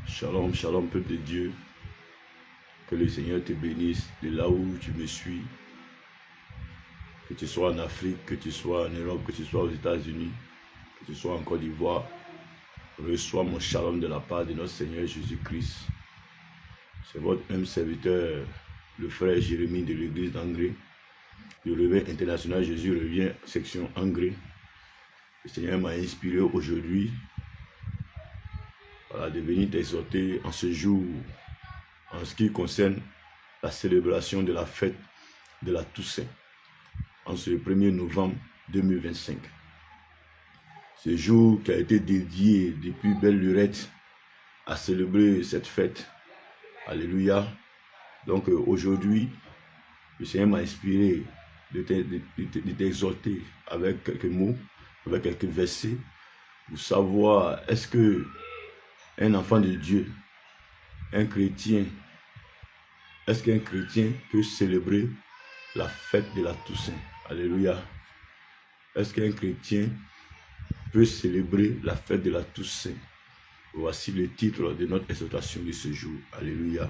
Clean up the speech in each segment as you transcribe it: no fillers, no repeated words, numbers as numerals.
Shalom, shalom, peuple de Dieu. Que le Seigneur te bénisse de là où tu me suis. Que tu sois en Afrique, que tu sois en Europe, que tu sois aux États-Unis, que tu sois en Côte d'Ivoire. Reçois mon shalom de la part de notre Seigneur Jésus-Christ. C'est votre même serviteur, le frère Jérémie de l'église d'Angré. Le Réveil international Jésus revient, section Angré. Le Seigneur m'a inspiré aujourd'hui de venir t'exhorter en ce jour, en ce qui concerne la célébration de la fête de la Toussaint, en ce 1er novembre 2025. Ce jour qui a été dédié depuis belle lurette à célébrer cette fête. Alléluia. Donc aujourd'hui, le Seigneur m'a inspiré de t'exhorter avec quelques mots, avec quelques versets, pour savoir est-ce que un enfant de Dieu, un chrétien, est-ce qu'un chrétien peut célébrer la fête de la Toussaint? Alléluia. Est-ce qu'un chrétien peut célébrer la fête de la Toussaint? Voici le titre de notre exhortation de ce jour. Alléluia.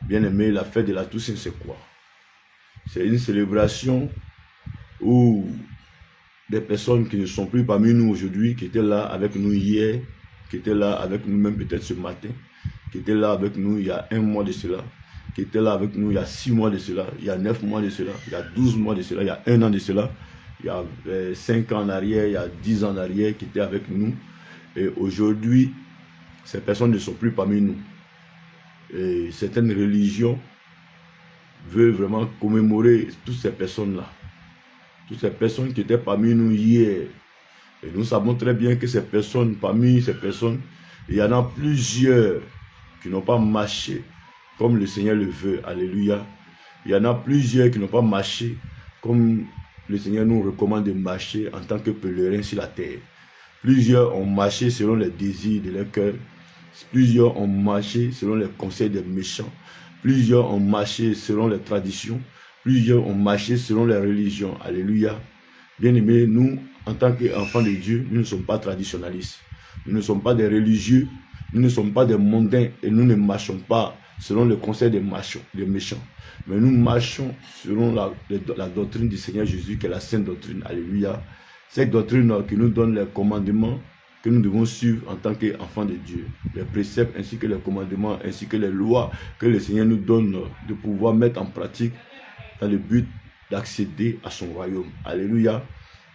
Bien-aimé, la fête de la Toussaint, c'est quoi? C'est une célébration où des personnes qui ne sont plus parmi nous aujourd'hui, qui étaient là avec nous hier, qui étaient là avec nous même peut-être ce matin, qui étaient là avec nous il y a 1 mois de cela, qui étaient là avec nous il y a 6 mois de cela, il y a 9 mois de cela, il y a 12 mois de cela, il y a 1 an de cela, il y a 5 ans en arrière, il y a 10 ans en arrière, qui étaient avec nous. Et aujourd'hui, ces personnes ne sont plus parmi nous. Et certaines religions veulent vraiment commémorer toutes ces personnes-là. Toutes ces personnes qui étaient parmi nous hier. Et nous savons très bien que ces personnes, parmi ces personnes, il y en a plusieurs qui n'ont pas marché comme le Seigneur le veut. Alléluia. Il y en a plusieurs qui n'ont pas marché comme le Seigneur nous recommande de marcher en tant que pèlerins sur la terre. Plusieurs ont marché selon les désirs de leur cœur. Plusieurs ont marché selon les conseils des méchants. Plusieurs ont marché selon les traditions. Plusieurs ont marché selon les religions. Alléluia. Bien-aimés, nous, en tant qu'enfants de Dieu, nous ne sommes pas traditionnalistes. Nous ne sommes pas des religieux. Nous ne sommes pas des mondains. Et nous ne marchons pas selon le conseil des méchants. Mais nous marchons selon la doctrine du Seigneur Jésus, qui est la sainte doctrine. Alléluia. Cette doctrine qui nous donne les commandements que nous devons suivre en tant qu'enfants de Dieu. Les préceptes ainsi que les commandements, ainsi que les lois que le Seigneur nous donne de pouvoir mettre en pratique dans le but d'accéder à son royaume. Alléluia.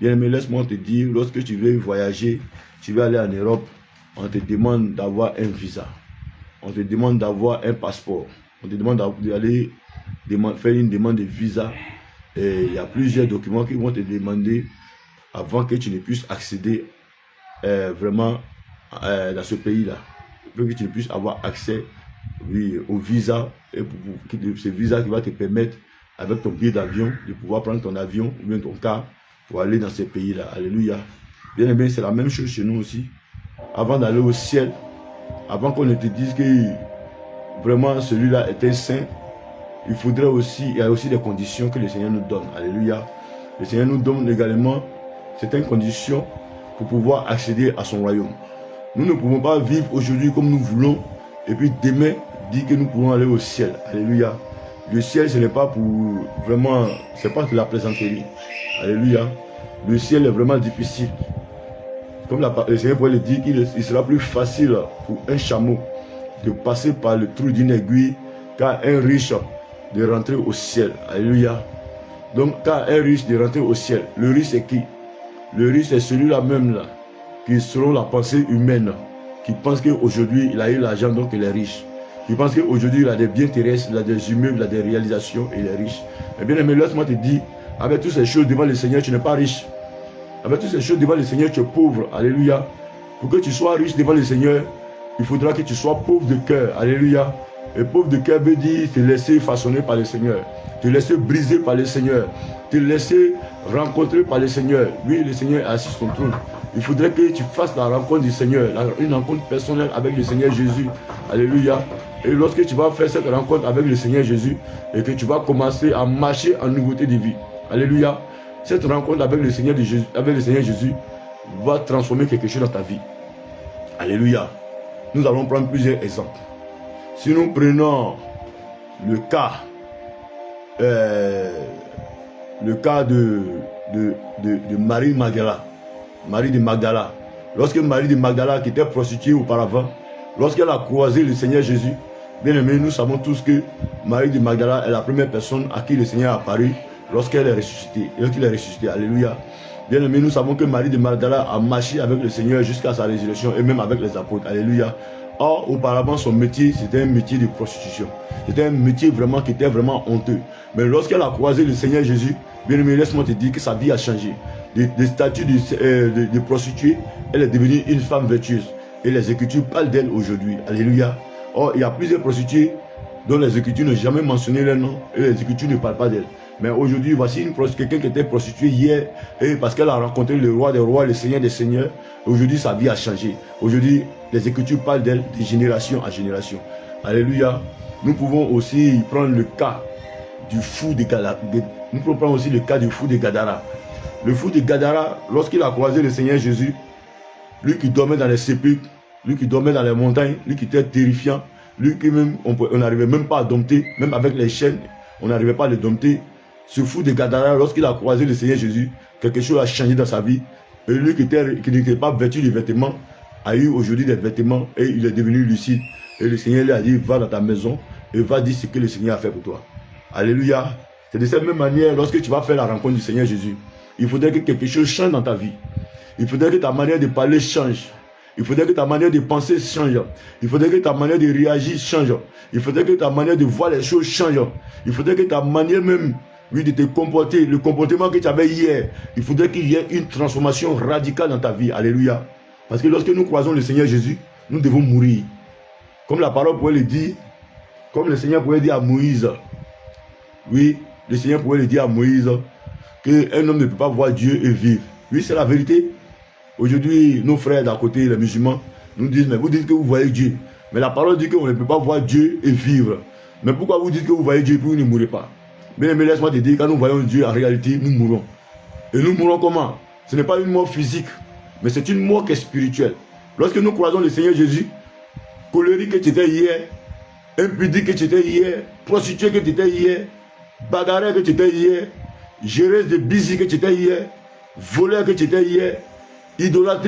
Bien-aimé, laisse-moi te dire, lorsque tu veux voyager, tu veux aller en Europe, on te demande d'avoir un visa. On te demande d'avoir un passeport. On te demande d'aller faire une demande de visa. Et il y a plusieurs documents qui vont te demander avant que tu ne puisses accéder vraiment dans ce pays-là. Pour que tu ne puisses avoir accès au visa, et ce visa qui va te permettre, avec ton billet d'avion, de pouvoir prendre ton avion ou bien ton car pour aller dans ces pays-là. Alléluia. Bien aimé, c'est la même chose chez nous aussi. Avant d'aller au ciel, avant qu'on ne te dise que vraiment celui-là est un saint, il y a aussi des conditions que le Seigneur nous donne. Alléluia. Le Seigneur nous donne également certaines conditions pour pouvoir accéder à son royaume. Nous ne pouvons pas vivre aujourd'hui comme nous voulons et puis demain dire que nous pouvons aller au ciel. Alléluia. Le ciel, ce n'est pas pour vraiment, c'est pas de la plaisanterie. Alléluia. Le ciel est vraiment difficile. Comme le Seigneur pourrait le dire, il sera plus facile pour un chameau de passer par le trou d'une aiguille qu'à un riche de rentrer au ciel. Alléluia. Donc, qu'à un riche de rentrer au ciel, le riche c'est qui? Le riche c'est celui-là même là, qui selon la pensée humaine, qui pense qu'aujourd'hui il a eu l'argent donc il est riche. Qui pense qu'aujourd'hui il a des biens terrestres, il a des immeubles, il a des réalisations et il est riche. Mais bien aimé, laisse-moi te dire, avec toutes ces choses devant le Seigneur, tu n'es pas riche. Avec toutes ces choses devant le Seigneur, tu es pauvre. Alléluia. Pour que tu sois riche devant le Seigneur, il faudra que tu sois pauvre de cœur. Alléluia. Et pauvre de cœur veut dire te laisser façonner par le Seigneur, te laisser briser par le Seigneur, te laisser rencontrer par le Seigneur. Oui, le Seigneur est assis sur son trône. Il faudrait que tu fasses la rencontre du Seigneur, une rencontre personnelle avec le Seigneur Jésus. Alléluia. Et lorsque tu vas faire cette rencontre avec le Seigneur Jésus et que tu vas commencer à marcher en nouveauté de vie. Alléluia. Cette rencontre avec le Seigneur Jésus va transformer quelque chose dans ta vie. Alléluia. nous allons prendre plusieurs exemples. Si nous prenons le cas de Marie Magdala, Marie de Magdala, lorsque Marie de Magdala, qui était prostituée auparavant, lorsqu'elle a croisé le Seigneur Jésus, bien aimé, nous savons tous que Marie de Magdala est la première personne à qui le Seigneur a apparu lorsqu'elle est ressuscitée, lorsqu'il est ressuscité. Alléluia. Bien aimé, nous savons que Marie de Magdala a marché avec le Seigneur jusqu'à sa résurrection et même avec les apôtres. Alléluia. Or, auparavant, son métier, c'était un métier de prostitution. C'était un métier vraiment qui était vraiment honteux. Mais lorsqu'elle a croisé le Seigneur Jésus, bien aimé, laisse-moi te dire que sa vie a changé. Des statuts de prostituée, elle est devenue une femme vertueuse. Et les Écritures parlent d'elle aujourd'hui. Alléluia. Or, il y a plusieurs prostituées dont les Écritures n'ont jamais mentionné leur nom et les Écritures ne parlent pas d'elle. Mais aujourd'hui, voici quelqu'un qui était prostitué hier, et parce qu'elle a rencontré le roi des rois, le Seigneur des seigneurs, aujourd'hui sa vie a changé. Aujourd'hui, les Écritures parlent d'elle de génération en génération. Alléluia. Nous pouvons aussi prendre le cas du fou de Gadara. Nous pouvons prendre aussi le cas du fou de Gadara. Le fou de Gadara, lorsqu'il a croisé le Seigneur Jésus, lui qui dormait dans les sépulcres, lui qui dormait dans les montagnes, lui qui était terrifiant, lui qui même, on n'arrivait même pas à dompter, même avec les chaînes, on n'arrivait pas à le dompter. Ce fou de Gadara, lorsqu'il a croisé le Seigneur Jésus, quelque chose a changé dans sa vie. Et lui qui n'était pas vêtu de vêtements, a eu aujourd'hui des vêtements et il est devenu lucide. Et le Seigneur lui a dit, va dans ta maison et va dire ce que le Seigneur a fait pour toi. Alléluia. C'est de cette même manière, lorsque tu vas faire la rencontre du Seigneur Jésus, il faudrait que quelque chose change dans ta vie. Il faudrait que ta manière de parler change. Il faudrait que ta manière de penser change. Il faudrait que ta manière de réagir change. Il faudrait que ta manière de voir les choses change. Il faudrait que ta manière même, oui, de te comporter, le comportement que tu avais hier, il faudrait qu'il y ait une transformation radicale dans ta vie. Alléluia. Parce que lorsque nous croisons le Seigneur Jésus, nous devons mourir. Comme la parole pourrait le dire, comme le Seigneur pourrait dire à Moïse. Oui, le Seigneur pourrait le dire à Moïse qu'un homme ne peut pas voir Dieu et vivre. Oui, c'est la vérité. Aujourd'hui, nos frères d'à côté, les musulmans, nous disent, mais vous dites que vous voyez Dieu. Mais la parole dit qu'on ne peut pas voir Dieu et vivre. Mais pourquoi vous dites que vous voyez Dieu et puis vous ne mourrez pas? Mais laisse-moi te dire, quand nous voyons Dieu, en réalité, nous mourons. Et nous mourons comment? Ce n'est pas une mort physique, mais c'est une mort qui est spirituelle. Lorsque nous croisons le Seigneur Jésus, colérique que tu étais hier, impudique que tu étais hier, prostituée que tu étais hier, bagarreur que tu étais hier, géreuse de busy que tu étais hier, voleur que tu étais hier, idolâtre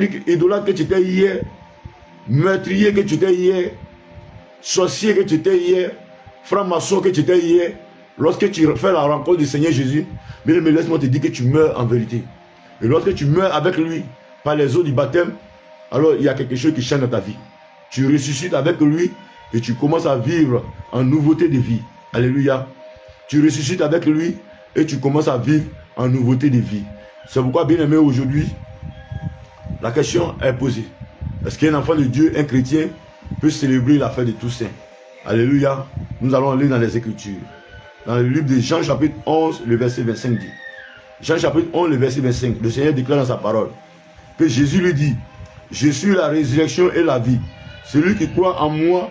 que tu étais hier, meurtrier que tu étais hier, sorcier que tu étais hier, franc-maçon que tu étais hier, lorsque tu fais la rencontre du Seigneur Jésus, mais laisse-moi te dire que tu meurs en vérité. Et lorsque tu meurs avec lui, par les eaux du baptême, alors il y a quelque chose qui change dans ta vie. Tu ressuscites avec lui et tu commences à vivre en nouveauté de vie. Alléluia. Tu ressuscites avec lui et tu commences à vivre en nouveauté de vie. C'est pourquoi, bien aimé, aujourd'hui, la question est posée. Est-ce qu'un enfant de Dieu, un chrétien, peut célébrer la fête de Toussaint? Alléluia. Nous allons aller dans les Écritures. Dans le livre de Jean chapitre 11, le verset 25 dit. Jean chapitre 11, le verset 25. Le Seigneur déclare dans sa parole que Jésus lui dit, je suis la résurrection et la vie. Celui qui croit en moi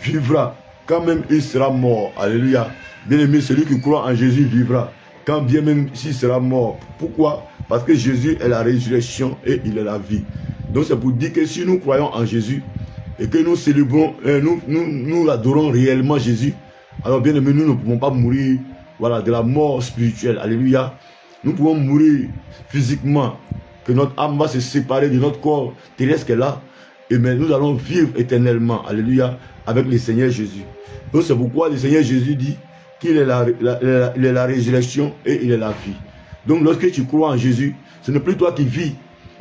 vivra, quand même il sera mort. Alléluia. Bien aimé, celui qui croit en Jésus vivra, quand bien même s'il sera mort. Pourquoi? Parce que Jésus est la résurrection et il est la vie. Donc c'est pour dire que si nous croyons en Jésus et que nous célébrons, nous adorons réellement Jésus, alors bien aimé, nous ne pouvons pas mourir, voilà, de la mort spirituelle. Alléluia. Nous pouvons mourir physiquement, que notre âme va se séparer de notre corps terrestre qui est là, et mais nous allons vivre éternellement, alléluia, avec le Seigneur Jésus. Donc c'est pourquoi le Seigneur Jésus dit qu'il est la résurrection et il est la vie. Donc lorsque tu crois en Jésus, ce n'est plus toi qui vis,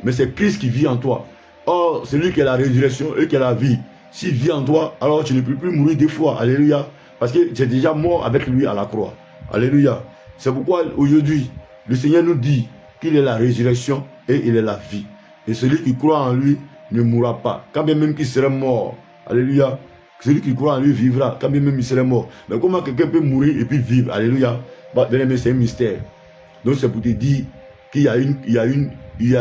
mais c'est Christ qui vit en toi. Or, c'est lui qui est la résurrection et qui est la vie. S'il vit en toi, alors tu ne peux plus mourir deux fois, alléluia, parce que tu es déjà mort avec lui à la croix. Alléluia. C'est pourquoi aujourd'hui, le Seigneur nous dit qu'il est la résurrection et il est la vie. Et celui qui croit en lui ne mourra pas, quand bien même qu'il serait mort. Alléluia. Celui qui croit en lui vivra, quand bien même il serait mort. Mais comment quelqu'un peut mourir et puis vivre? Alléluia. Bah, bien aimé, c'est un mystère. Donc c'est pour te dire qu'il y a une vie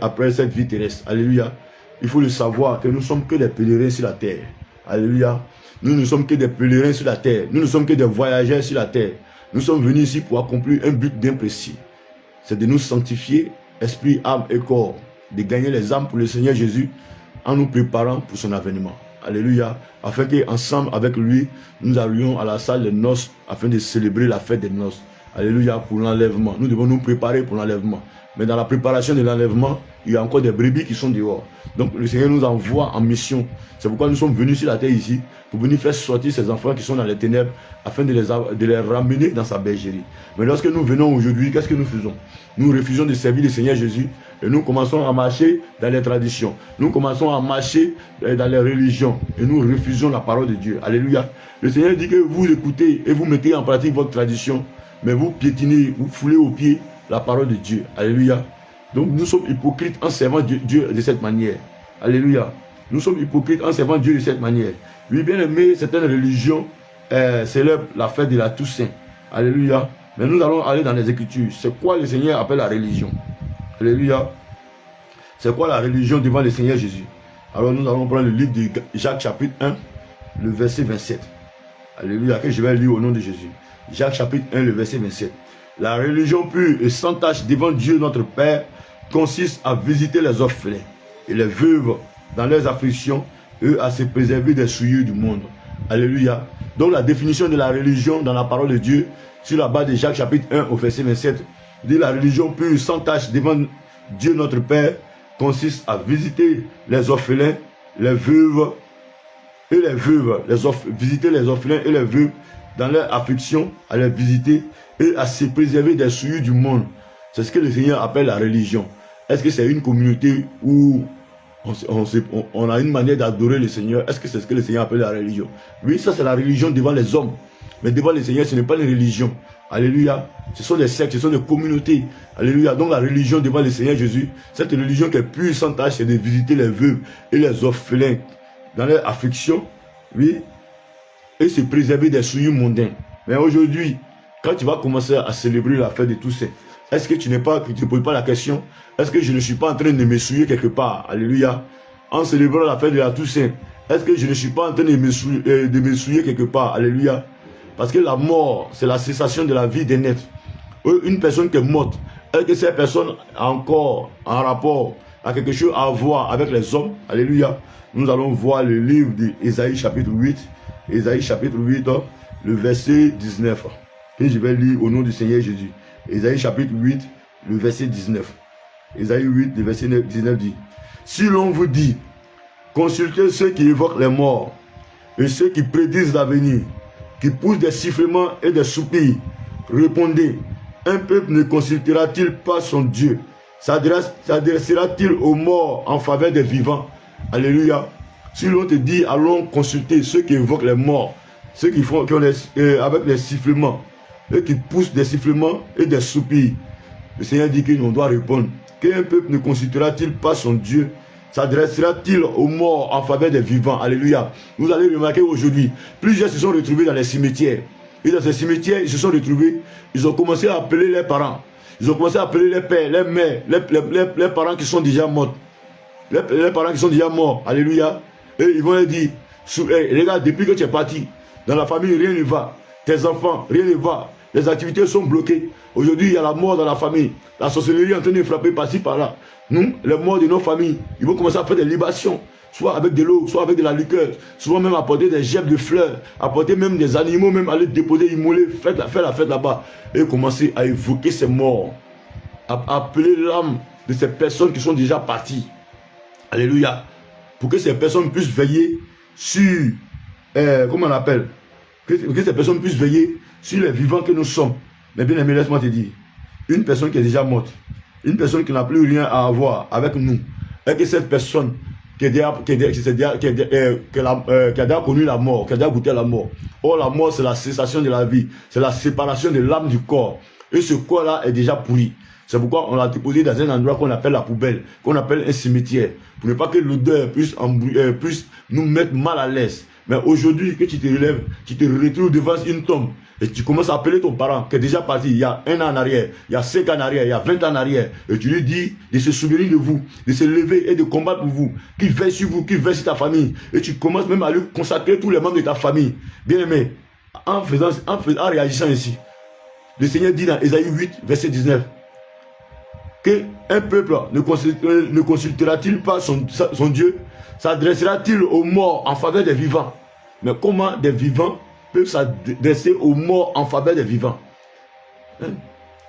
après cette vie terrestre. Alléluia. Il faut le savoir que nous ne sommes que des pèlerins sur la terre. Alléluia. Nous ne sommes que des pèlerins sur la terre. Nous ne sommes que des voyageurs sur la terre. Nous sommes venus ici pour accomplir un but bien précis. C'est de nous sanctifier, esprit, âme et corps. De gagner les âmes pour le Seigneur Jésus. en nous préparant pour son avènement. Alléluia. Afin qu'ensemble avec lui, nous allions à la salle des noces afin de célébrer la fête des noces. Alléluia, pour l'enlèvement. Nous devons nous préparer pour l'enlèvement. Mais dans la préparation de l'enlèvement, il y a encore des brebis qui sont dehors. Donc le Seigneur nous envoie en mission. C'est pourquoi nous sommes venus sur la terre ici, pour venir faire sortir ces enfants qui sont dans les ténèbres, afin de les ramener dans sa bergerie. Mais lorsque nous venons aujourd'hui, qu'est-ce que nous faisons? Nous refusons de servir le Seigneur Jésus et nous commençons à marcher dans les traditions. Nous commençons à marcher dans les religions et nous refusons la parole de Dieu. Alléluia. Le Seigneur dit que vous écoutez et vous mettez en pratique votre tradition, mais vous piétinez, vous foulez aux pieds la parole de Dieu. Alléluia. Donc nous sommes hypocrites en servant Dieu de cette manière. Alléluia. Nous sommes hypocrites en servant Dieu de cette manière. Oui, bien aimé, certaines religions célèbrent la fête de la Toussaint. Alléluia. Mais nous allons aller dans les Écritures. C'est quoi le Seigneur appelle la religion? Alléluia. C'est quoi la religion devant le Seigneur Jésus? Alors nous allons prendre le livre de Jacques chapitre 1, le verset 27. Alléluia, que je vais lire au nom de Jésus. Jacques chapitre 1, le verset 27. La religion pure et sans tache devant Dieu notre Père consiste à visiter les orphelins et les veuves dans leurs afflictions et à se préserver des souillures du monde. Alléluia. Donc la définition de la religion dans la parole de Dieu, sur la base de Jacques chapitre 1 au verset 27, dit la religion pure sans tache devant Dieu notre Père consiste à visiter les orphelins, les veuves et les veuves, visiter les orphelins et les veuves dans leur affliction, à les visiter et à se préserver des souillures du monde. C'est ce que le Seigneur appelle la religion. Est-ce que c'est une communauté où on a une manière d'adorer le Seigneur? Est-ce que c'est ce que le Seigneur appelle la religion? Oui, ça c'est la religion devant les hommes. Mais devant le Seigneur, ce n'est pas une religion. Alléluia. Ce sont des sectes, ce sont des communautés. Alléluia. Donc la religion devant le Seigneur Jésus, cette religion qui est pure sans tâche, c'est de visiter les veuves et les orphelins dans leur affliction. Oui. Et se préserver des souillures mondains. Mais aujourd'hui, quand tu vas commencer à célébrer la fête de Toussaint, est-ce que tu ne poses pas la question, est-ce que je ne suis pas en train de me souiller quelque part? Alléluia. En célébrant la fête de la Toussaint, est-ce que je ne suis pas en train de me souiller quelque part? Alléluia. Parce que la mort, c'est la cessation de la vie des nêtres. Une personne qui est morte, est-ce que cette personne a encore un rapport, a quelque chose à voir avec les hommes? Alléluia. Nous allons voir le livre d'Ésaïe chapitre 8. Ésaïe chapitre 8, le verset 19. Et je vais lire au nom du Seigneur Jésus. Ésaïe chapitre 8, le verset 19. Ésaïe 8, le verset 19 dit: si l'on vous dit, consultez ceux qui évoquent les morts et ceux qui prédisent l'avenir, qui poussent des sifflements et des soupirs, répondez, un peuple ne consultera-t-il pas son Dieu? S'adressera-t-il aux morts en faveur des vivants? Alléluia. Si l'on te dit, allons consulter ceux qui évoquent les morts, ceux qui font avec des sifflements, ceux qui poussent des sifflements et des soupirs, le Seigneur dit qu'on doit répondre, qu'un peuple ne consultera-t-il pas son Dieu? S'adressera-t-il aux morts en faveur des vivants? Alléluia. Vous allez remarquer aujourd'hui, plusieurs se sont retrouvés dans les cimetières. Et dans ces cimetières, ils se sont retrouvés, ils ont commencé à appeler leurs parents. Ils ont commencé à appeler les pères, les mères, les parents qui sont déjà morts. Les parents qui sont déjà morts. Alléluia. Et ils vont leur dire, regarde, depuis que tu es parti, dans la famille, rien ne va. Tes enfants, rien ne va. Les activités sont bloquées. Aujourd'hui, il y a la mort dans la famille. La sorcellerie est en train de frapper par-ci, par-là. Nous, les morts de nos familles, ils vont commencer à faire des libations. Soit avec de l'eau, soit avec de la liqueur. Souvent même apporter des gerbes de fleurs. Apporter même des animaux, même aller déposer, immoler, faire la fête là-bas. Et commencer à évoquer ces morts. À appeler l'âme de ces personnes qui sont déjà parties. Alléluia. Pour que ces personnes puissent veiller sur, comment on appelle, que ces personnes puissent veiller sur les vivants que nous sommes. Mais bien aimé, laisse-moi te dire, une personne qui est déjà morte, une personne qui n'a plus rien à avoir avec nous, et que cette personne qui a déjà connu la mort, qui a déjà goûté la mort. Or, la mort, c'est la cessation de la vie, c'est la séparation de l'âme du corps. Et ce corps-là est déjà pourri. C'est pourquoi on l'a déposé dans un endroit qu'on appelle la poubelle, qu'on appelle un cimetière, pour ne pas que l'odeur puisse nous mettre mal à l'aise. Mais aujourd'hui, que tu te relèves, tu te retrouves devant une tombe, et tu commences à appeler ton parent qui est déjà parti il y a 1 an en arrière, il y a 5 ans en arrière, il y a 20 ans en arrière, et tu lui dis de se souvenir de vous, de se lever et de combattre pour vous, qu'il veille sur vous, qu'il veille sur ta famille, et tu commences même à lui consacrer tous les membres de ta famille. Bien aimé, en réagissant ainsi, le Seigneur dit dans Ésaïe 8, verset 19, qu'un peuple ne consultera-t-il pas son Dieu? S'adressera-t-il aux morts en faveur des vivants? Mais comment des vivants peuvent s'adresser aux morts en faveur des vivants? Hein?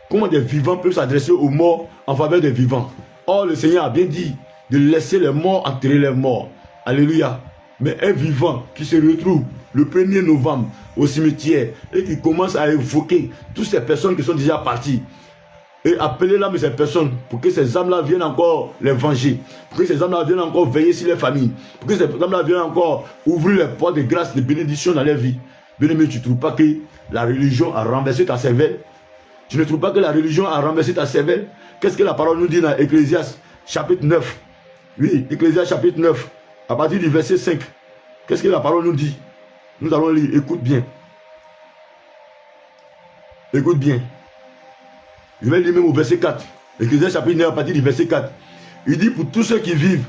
Comment des vivants peuvent s'adresser aux morts en faveur des vivants? Or, le Seigneur a bien dit de laisser les morts enterrer les morts. Alléluia. Mais un vivant qui se retrouve le 1er novembre au cimetière et qui commence à évoquer toutes ces personnes qui sont déjà parties, et appeler l'âme de ces personnes pour que ces âmes-là viennent encore les venger, pour que ces âmes-là viennent encore veiller sur les familles, pour que ces âmes-là viennent encore ouvrir les portes de grâce, de bénédiction dans leur vie. Bien-aimé, tu ne trouves pas que la religion a renversé ta cervelle? Tu ne trouves pas que la religion a renversé ta cervelle? Qu'est-ce que la parole nous dit dans Ecclésiaste chapitre 9? Oui, Ecclésiaste chapitre 9, à partir du verset 5. Qu'est-ce que la parole nous dit? Nous allons lire, écoute bien. Écoute bien. Je vais lire même au verset 4. Ecclésiaste chapitre 9, à partir du verset 4. Il dit, pour tous ceux qui vivent,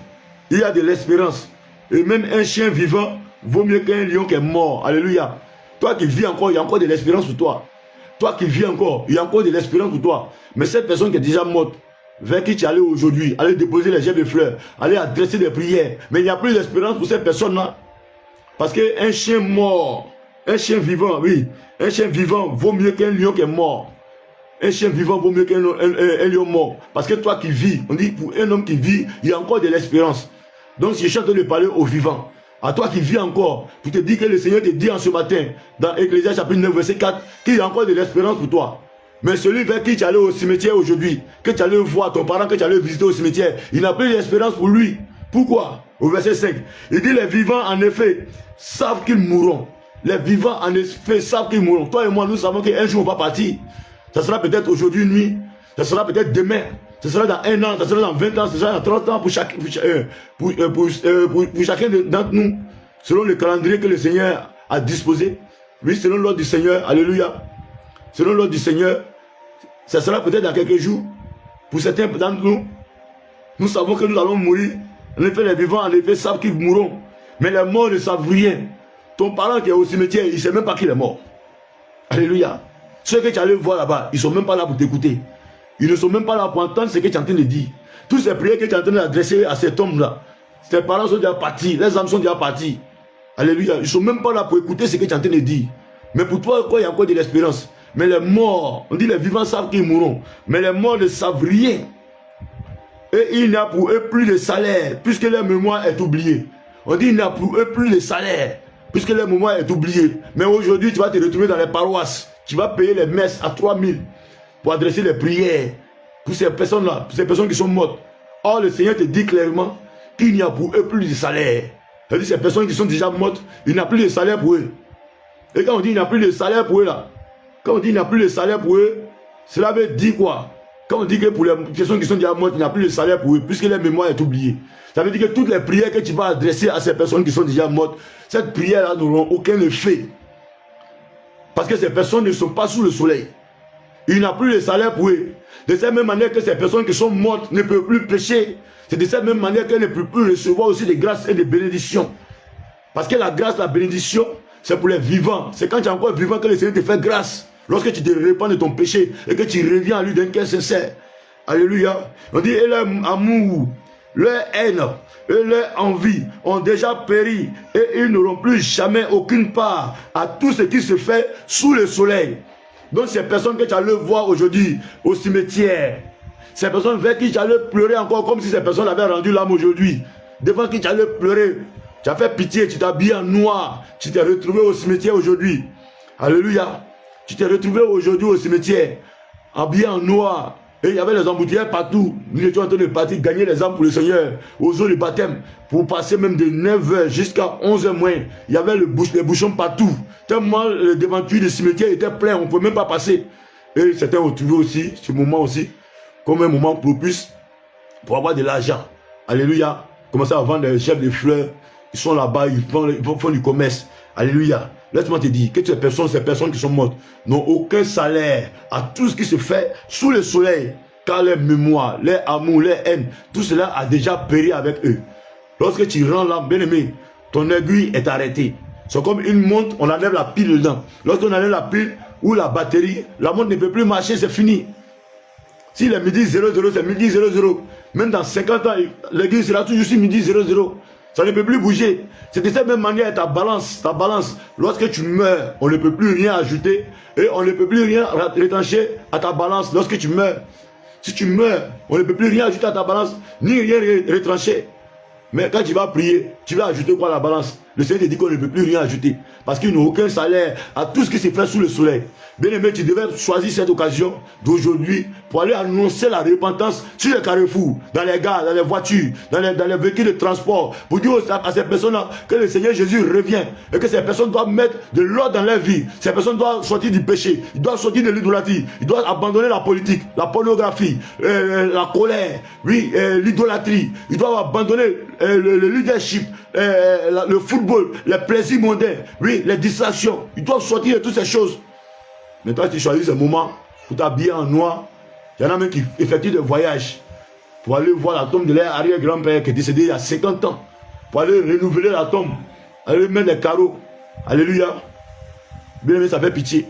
il y a de l'espérance. Et même un chien vivant vaut mieux qu'un lion qui est mort. Alléluia. Toi qui vis encore, il y a encore de l'espérance pour toi. Toi qui vis encore, il y a encore de l'espérance pour toi. Mais cette personne qui est déjà morte, vers qui tu es allé aujourd'hui, aller déposer les gemmes de fleurs, aller adresser des prières, mais il n'y a plus d'espérance pour cette personne-là. Parce qu'un chien mort, un chien vivant, oui, un chien vivant vaut mieux qu'un lion qui est mort. Un chien vivant vaut mieux qu'un lion mort. Parce que toi qui vis, on dit pour un homme qui vit, il y a encore de l'espérance. Donc si je suis en train de parler aux vivants, à toi qui vis encore, pour te dire que le Seigneur te dit en ce matin, dans Ecclésiaste chapitre 9, verset 4, qu'il y a encore de l'espérance pour toi. Mais celui vers qui tu es allé au cimetière aujourd'hui, que tu es allé voir ton parent, que tu es allé visiter au cimetière, il n'a plus d'espérance pour lui. Pourquoi? Au verset 5, il dit les vivants en effet savent qu'ils mourront. Les vivants en effet savent qu'ils mourront. Toi et moi, nous savons qu'un jour on va partir. Ça sera peut-être aujourd'hui nuit, ça sera peut-être demain, ça sera dans 1 an, ça sera dans 20 ans, ça sera dans 30 ans pour chacun d'entre nous, selon le calendrier que le Seigneur a disposé. Oui, selon l'ordre du Seigneur, alléluia. Selon l'ordre du Seigneur, ça sera peut-être dans quelques jours. Pour certains d'entre nous, nous savons que nous allons mourir. En effet, les vivants, en effet, savent qu'ils mourront. Mais les morts ne savent rien. Ton parent qui est au cimetière, il ne sait même pas qu'il est mort. Alléluia. Ceux que tu allais voir là-bas, ils ne sont même pas là pour t'écouter. Ils ne sont même pas là pour entendre ce que tu es en train de dire. Toutes ces prières que tu es en train d'adresser à cet homme-là, tes parents sont déjà partis, les âmes sont déjà partis. Alléluia. Ils ne sont même pas là pour écouter ce que tu es en train de dire. Mais pour toi, quoi, il y a encore de l'espérance. Mais les morts, on dit les vivants savent qu'ils mourront. Mais les morts ne savent rien. Et il n'y a pour eux plus de salaire, puisque leur mémoire est oubliée. On dit il n'y a pour eux plus de salaire, puisque leur mémoire est oubliée. Mais aujourd'hui, tu vas te retrouver dans les paroisses. Tu vas payer les messes à 3000 pour adresser les prières pour ces personnes-là, pour ces personnes qui sont mortes. Or, le Seigneur te dit clairement qu'il n'y a pour eux plus de salaire. C'est-à-dire ces personnes qui sont déjà mortes, il n'y a plus de salaire pour eux. Et quand on dit il n'y a plus de salaire pour eux là, quand on dit il n'y a plus de salaire pour eux, cela veut dire quoi? Quand on dit que pour les personnes qui sont déjà mortes, il n'y a plus de salaire pour eux, puisque leur mémoire est oubliée. Ça veut dire que toutes les prières que tu vas adresser à ces personnes qui sont déjà mortes, cette prière-là n'auront aucun effet. Parce que ces personnes ne sont pas sous le soleil. Il n'y a plus de salaire pour eux. De cette même manière que ces personnes qui sont mortes ne peuvent plus pécher, c'est de cette même manière qu'elles ne peuvent plus recevoir aussi des grâces et des bénédictions. Parce que la grâce, la bénédiction, c'est pour les vivants. C'est quand tu es encore vivant que le Seigneur te fait grâce. Lorsque tu te répands de ton péché et que tu reviens à lui d'un cœur sincère. Alléluia. On dit, et leur amour, leur haine et leur envie ont déjà péri et ils n'auront plus jamais aucune part à tout ce qui se fait sous le soleil. Donc ces personnes que tu allais voir aujourd'hui au cimetière, ces personnes vers qui tu allais pleurer encore comme si ces personnes avaient rendu l'âme aujourd'hui, devant qui tu allais pleurer, tu as fait pitié, tu t'es habillé en noir, tu t'es retrouvé au cimetière aujourd'hui. Alléluia. Tu t'es retrouvé aujourd'hui au cimetière, habillé en noir, et il y avait les embouteillages partout. Nous étions en train de partir, gagner les âmes pour le Seigneur, aux jours du baptême, pour passer même de 9h jusqu'à 11h moins. Il y avait les bouchons partout. Tellement les devantures du cimetière étaient pleins, on ne pouvait même pas passer. Et c'était retrouvé aussi, ce moment aussi, comme un moment propice pour avoir de l'argent. Alléluia. Commencer à vendre des chefs de fleurs. Ils sont là-bas, ils font du commerce. Alléluia. Laisse-moi te dire que ces personnes qui sont mortes n'ont aucun salaire à tout ce qui se fait sous le soleil, car leur mémoire, leur amour, leur haine, tout cela a déjà péri avec eux. Lorsque tu rends l'âme, bien aimé, ton aiguille est arrêtée. C'est comme une montre, on enlève la pile dedans. Lorsqu'on enlève la pile ou la batterie, la montre ne peut plus marcher, c'est fini. S'il est midi 00, c'est midi 00. Même dans 50 ans, l'église sera toujours sur midi 00. Ça ne peut plus bouger. C'est de cette même manière ta balance. Lorsque tu meurs, on ne peut plus rien ajouter et on ne peut plus rien retrancher à ta balance lorsque tu meurs. Si tu meurs, on ne peut plus rien ajouter à ta balance, ni rien retrancher. Mais quand tu vas prier, tu vas ajouter quoi à la balance? Le Seigneur te dit qu'on ne peut plus rien ajouter. Parce qu'il n'y a aucun salaire à tout ce qui se fait sous le soleil. Bien aimé, tu devais choisir cette occasion d'aujourd'hui pour aller annoncer la repentance sur les carrefours, dans les gares, dans les voitures, dans les véhicules de transport. Pour dire à ces personnes-là que le Seigneur Jésus revient et que ces personnes doivent mettre de l'ordre dans leur vie. Ces personnes doivent sortir du péché. Ils doivent sortir de l'idolâtrie. Ils doivent abandonner la politique, la pornographie, la colère, oui, l'idolâtrie. Ils doivent abandonner le leadership, le football, les plaisirs mondains, oui, les distractions. Ils doivent sortir de toutes ces choses. Mais toi, tu choisis ce moment pour t'habiller en noir. Il y en a même qui effectuent des voyages pour aller voir la tombe de leur arrière-grand-père qui est décédé il y a 50 ans. Pour aller renouveler la tombe, aller mettre des carreaux. Alléluia. Bien aimé, ça fait pitié.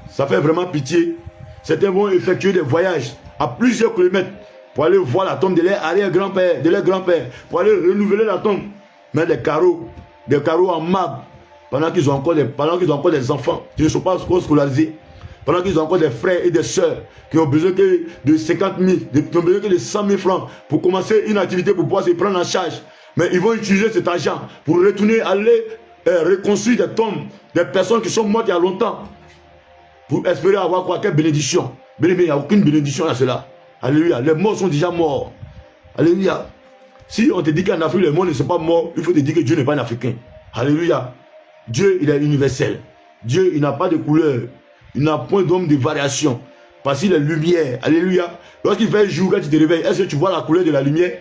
Ça fait vraiment pitié. Certains vont effectuer des voyages à plusieurs kilomètres pour aller voir la tombe de leur arrière-grand-père, de leur grand-père, pour aller renouveler la tombe. Mettre des carreaux en marbre. Pendant qu'ils ont encore des enfants qui ne sont pas scolarisés, pendant qu'ils ont encore des frères et des sœurs qui ont besoin que de 50 000, qui ont besoin que de 100 000 francs pour commencer une activité pour pouvoir se prendre en charge. Mais ils vont utiliser cet argent pour retourner aller reconstruire des tombes des personnes qui sont mortes il y a longtemps pour espérer avoir quoi? Quelle bénédiction? Bien aimé, il n'y a aucune bénédiction à cela. Alléluia. Les morts sont déjà morts. Alléluia. Si on te dit qu'en Afrique les morts ne sont pas morts, il faut te dire que Dieu n'est pas un Africain. Alléluia. Dieu, il est universel. Dieu, il n'a pas de couleur. Il n'a point d'homme de variation. Parce qu'il est lumière. Alléluia. Lorsqu'il fait jour, quand tu te réveilles, est-ce que tu vois la couleur de la lumière?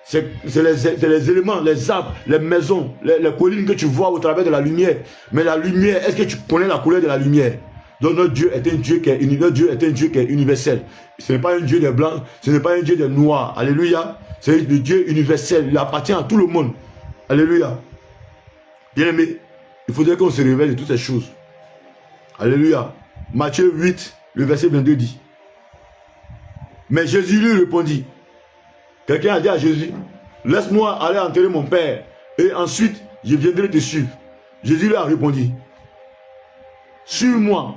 C'est les éléments, les arbres, les maisons, les collines que tu vois au travers de la lumière. Mais la lumière, est-ce que tu connais la couleur de la lumière? Donc notre Dieu est un Dieu qui est universel. Ce n'est pas un Dieu des blancs, ce n'est pas un Dieu des noirs. Alléluia. C'est le Dieu universel. Il appartient à tout le monde. Alléluia. Bien aimé, il faudrait qu'on se réveille de toutes ces choses. Alléluia. Matthieu 8, le verset 22 dit. Mais Jésus lui répondit. Quelqu'un a dit à Jésus, laisse-moi aller enterrer mon père et ensuite je viendrai te suivre. Jésus lui a répondu, suis-moi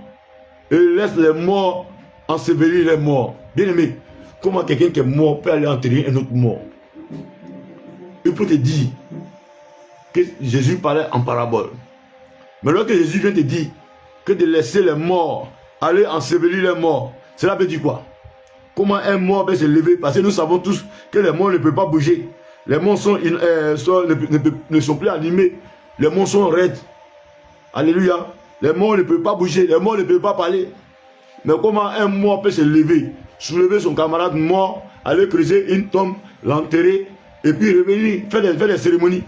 et laisse les morts ensevelir les morts. Bien aimé, comment quelqu'un qui est mort peut aller enterrer un autre mort? Il peut te dire que Jésus parlait en parabole. Mais lorsque Jésus vient te dire que de laisser les morts aller ensevelir les morts, cela veut dire quoi? Comment un mort peut se lever? Parce que nous savons tous que les morts ne peuvent pas bouger. Les morts ne sont plus animés. Les morts sont raides. Alléluia. Les morts ne peuvent pas bouger. Les morts ne peuvent pas parler. Mais comment un mort peut se lever, soulever son camarade mort, aller creuser une tombe, l'enterrer, et puis revenir, faire des cérémonies?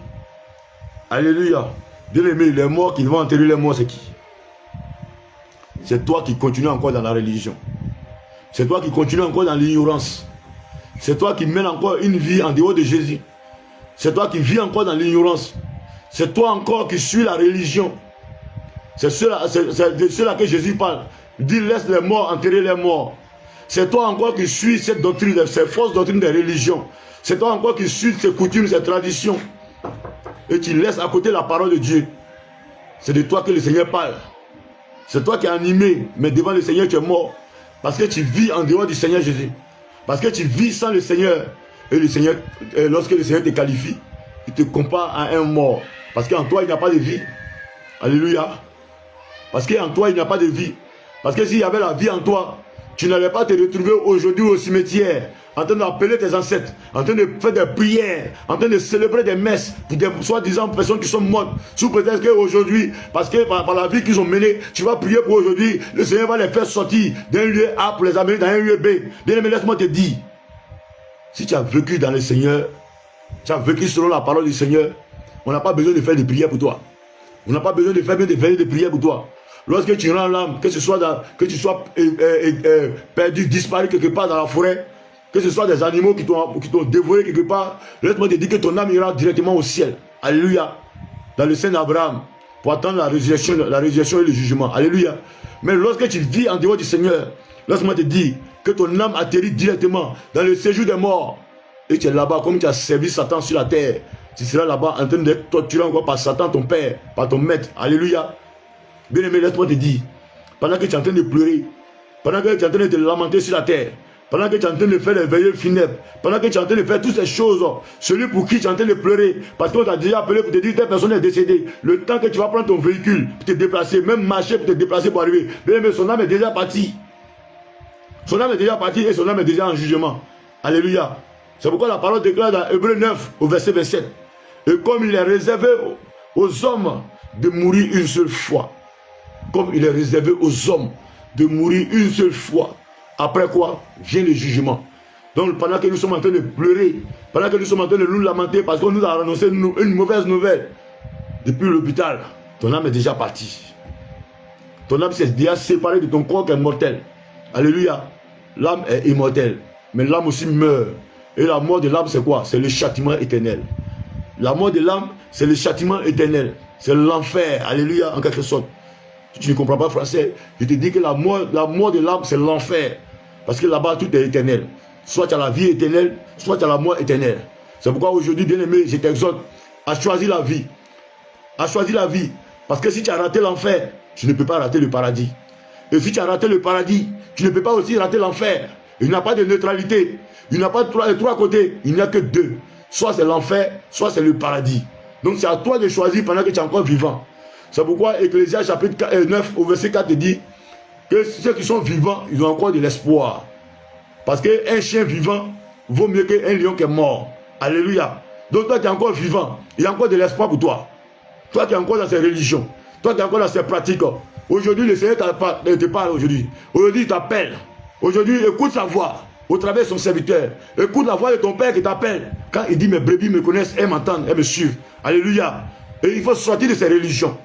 Alléluia. Bien aimé, les morts qui vont enterrer les morts, c'est qui? C'est toi qui continues encore dans la religion. C'est toi qui continues encore dans l'ignorance. C'est toi qui mènes encore une vie en dehors de Jésus. C'est toi qui vis encore dans l'ignorance. C'est toi encore qui suis la religion. C'est de cela que Jésus parle. Il dit laisse les morts enterrer les morts. C'est toi encore qui suis cette doctrine, ces fausses doctrines des religions. C'est toi encore qui suis ces coutumes, ces traditions. Et tu laisses à côté la parole de Dieu. C'est de toi que le Seigneur parle. C'est toi qui es animé, mais devant le Seigneur tu es mort. Parce que tu vis en dehors du Seigneur Jésus. Parce que tu vis sans le Seigneur. Et le Seigneur, lorsque le Seigneur te qualifie, il te compare à un mort. Parce qu'en toi, il n'y a pas de vie. Alléluia. Parce qu'en toi, il n'y a pas de vie. Parce que s'il y avait la vie en toi, tu n'allais pas te retrouver aujourd'hui au cimetière, en train d'appeler tes ancêtres, en train de faire des prières, en train de célébrer des messes pour des soi-disant personnes qui sont mortes. Sous prétexte qu'aujourd'hui, parce que par la vie qu'ils ont menée, tu vas prier pour aujourd'hui, le Seigneur va les faire sortir d'un lieu A pour les amener dans un lieu B. Bien aimé, laisse-moi te dire, si tu as vécu dans le Seigneur, tu as vécu selon la parole du Seigneur, on n'a pas besoin de faire des prières pour toi. On n'a pas besoin de faire des prières pour toi. Lorsque tu rends l'âme, que tu sois perdu, disparu quelque part dans la forêt, que ce soit des animaux qui t'ont dévoré quelque part, laisse-moi te dire que ton âme ira directement au ciel. Alléluia. Dans le sein d'Abraham, pour attendre la résurrection et le jugement. Alléluia. Mais lorsque tu vis en dehors du Seigneur, laisse-moi te dire que ton âme atterrit directement dans le séjour des morts. Et tu es là-bas, comme tu as servi Satan sur la terre. Tu seras là-bas en train d'être torturé encore par Satan, ton père, par ton maître. Alléluia. Bien-aimé, laisse-moi te dire, pendant que tu es en train de pleurer, pendant que tu es en train de te lamenter sur la terre, pendant que tu es en train de faire les veillées funèbres, pendant que tu es en train de faire toutes ces choses, celui pour qui tu es en train de pleurer, parce qu'on t'a déjà appelé pour te dire que telle personne est décédée, le temps que tu vas prendre ton véhicule pour te déplacer, même marcher pour te déplacer pour arriver, bien-aimé, son âme est déjà partie. Son âme est déjà partie et son âme est déjà en jugement. Alléluia. C'est pourquoi la parole déclare dans Hébreux 9 au verset 27. Et comme il est réservé aux hommes de mourir une seule fois, comme il est réservé aux hommes de mourir une seule fois, après quoi vient le jugement. Donc pendant que nous sommes en train de pleurer, pendant que nous sommes en train de nous lamenter parce qu'on nous a annoncé une mauvaise nouvelle, depuis l'hôpital, ton âme est déjà partie. Ton âme s'est déjà séparée de ton corps qui est mortel. Alléluia. L'âme est immortelle, mais l'âme aussi meurt. Et la mort de l'âme, c'est quoi? C'est le châtiment éternel. La mort de l'âme, c'est le châtiment éternel. C'est l'enfer. Alléluia, en quelque sorte. Si tu ne comprends pas français, je te dis que la mort de l'âme, c'est l'enfer. Parce que là-bas, tout est éternel. Soit tu as la vie éternelle, soit tu as la mort éternelle. C'est pourquoi aujourd'hui, bien-aimé, je t'exhorte à choisir la vie. À choisir la vie. Parce que si tu as raté l'enfer, tu ne peux pas rater le paradis. Et si tu as raté le paradis, tu ne peux pas aussi rater l'enfer. Il n'y a pas de neutralité. Il n'y a pas de trois côtés. Il n'y a que deux. Soit c'est l'enfer, soit c'est le paradis. Donc c'est à toi de choisir pendant que tu es encore vivant. C'est pourquoi Ecclésiaste chapitre 9 au verset 4 te dit que ceux qui sont vivants, ils ont encore de l'espoir. Parce qu'un chien vivant vaut mieux qu'un lion qui est mort. Alléluia. Donc toi tu es encore vivant. Il y a encore de l'espoir pour toi. Toi tu es encore dans ces religions. Toi tu es encore dans ces pratiques. Aujourd'hui le Seigneur te parle aujourd'hui. Aujourd'hui il t'appelle. Aujourd'hui écoute sa voix au travers de son serviteur. Écoute la voix de ton père qui t'appelle. Quand il dit mes brebis me connaissent, elles m'entendent, elles me suivent. Alléluia. Et il faut sortir de ces religions.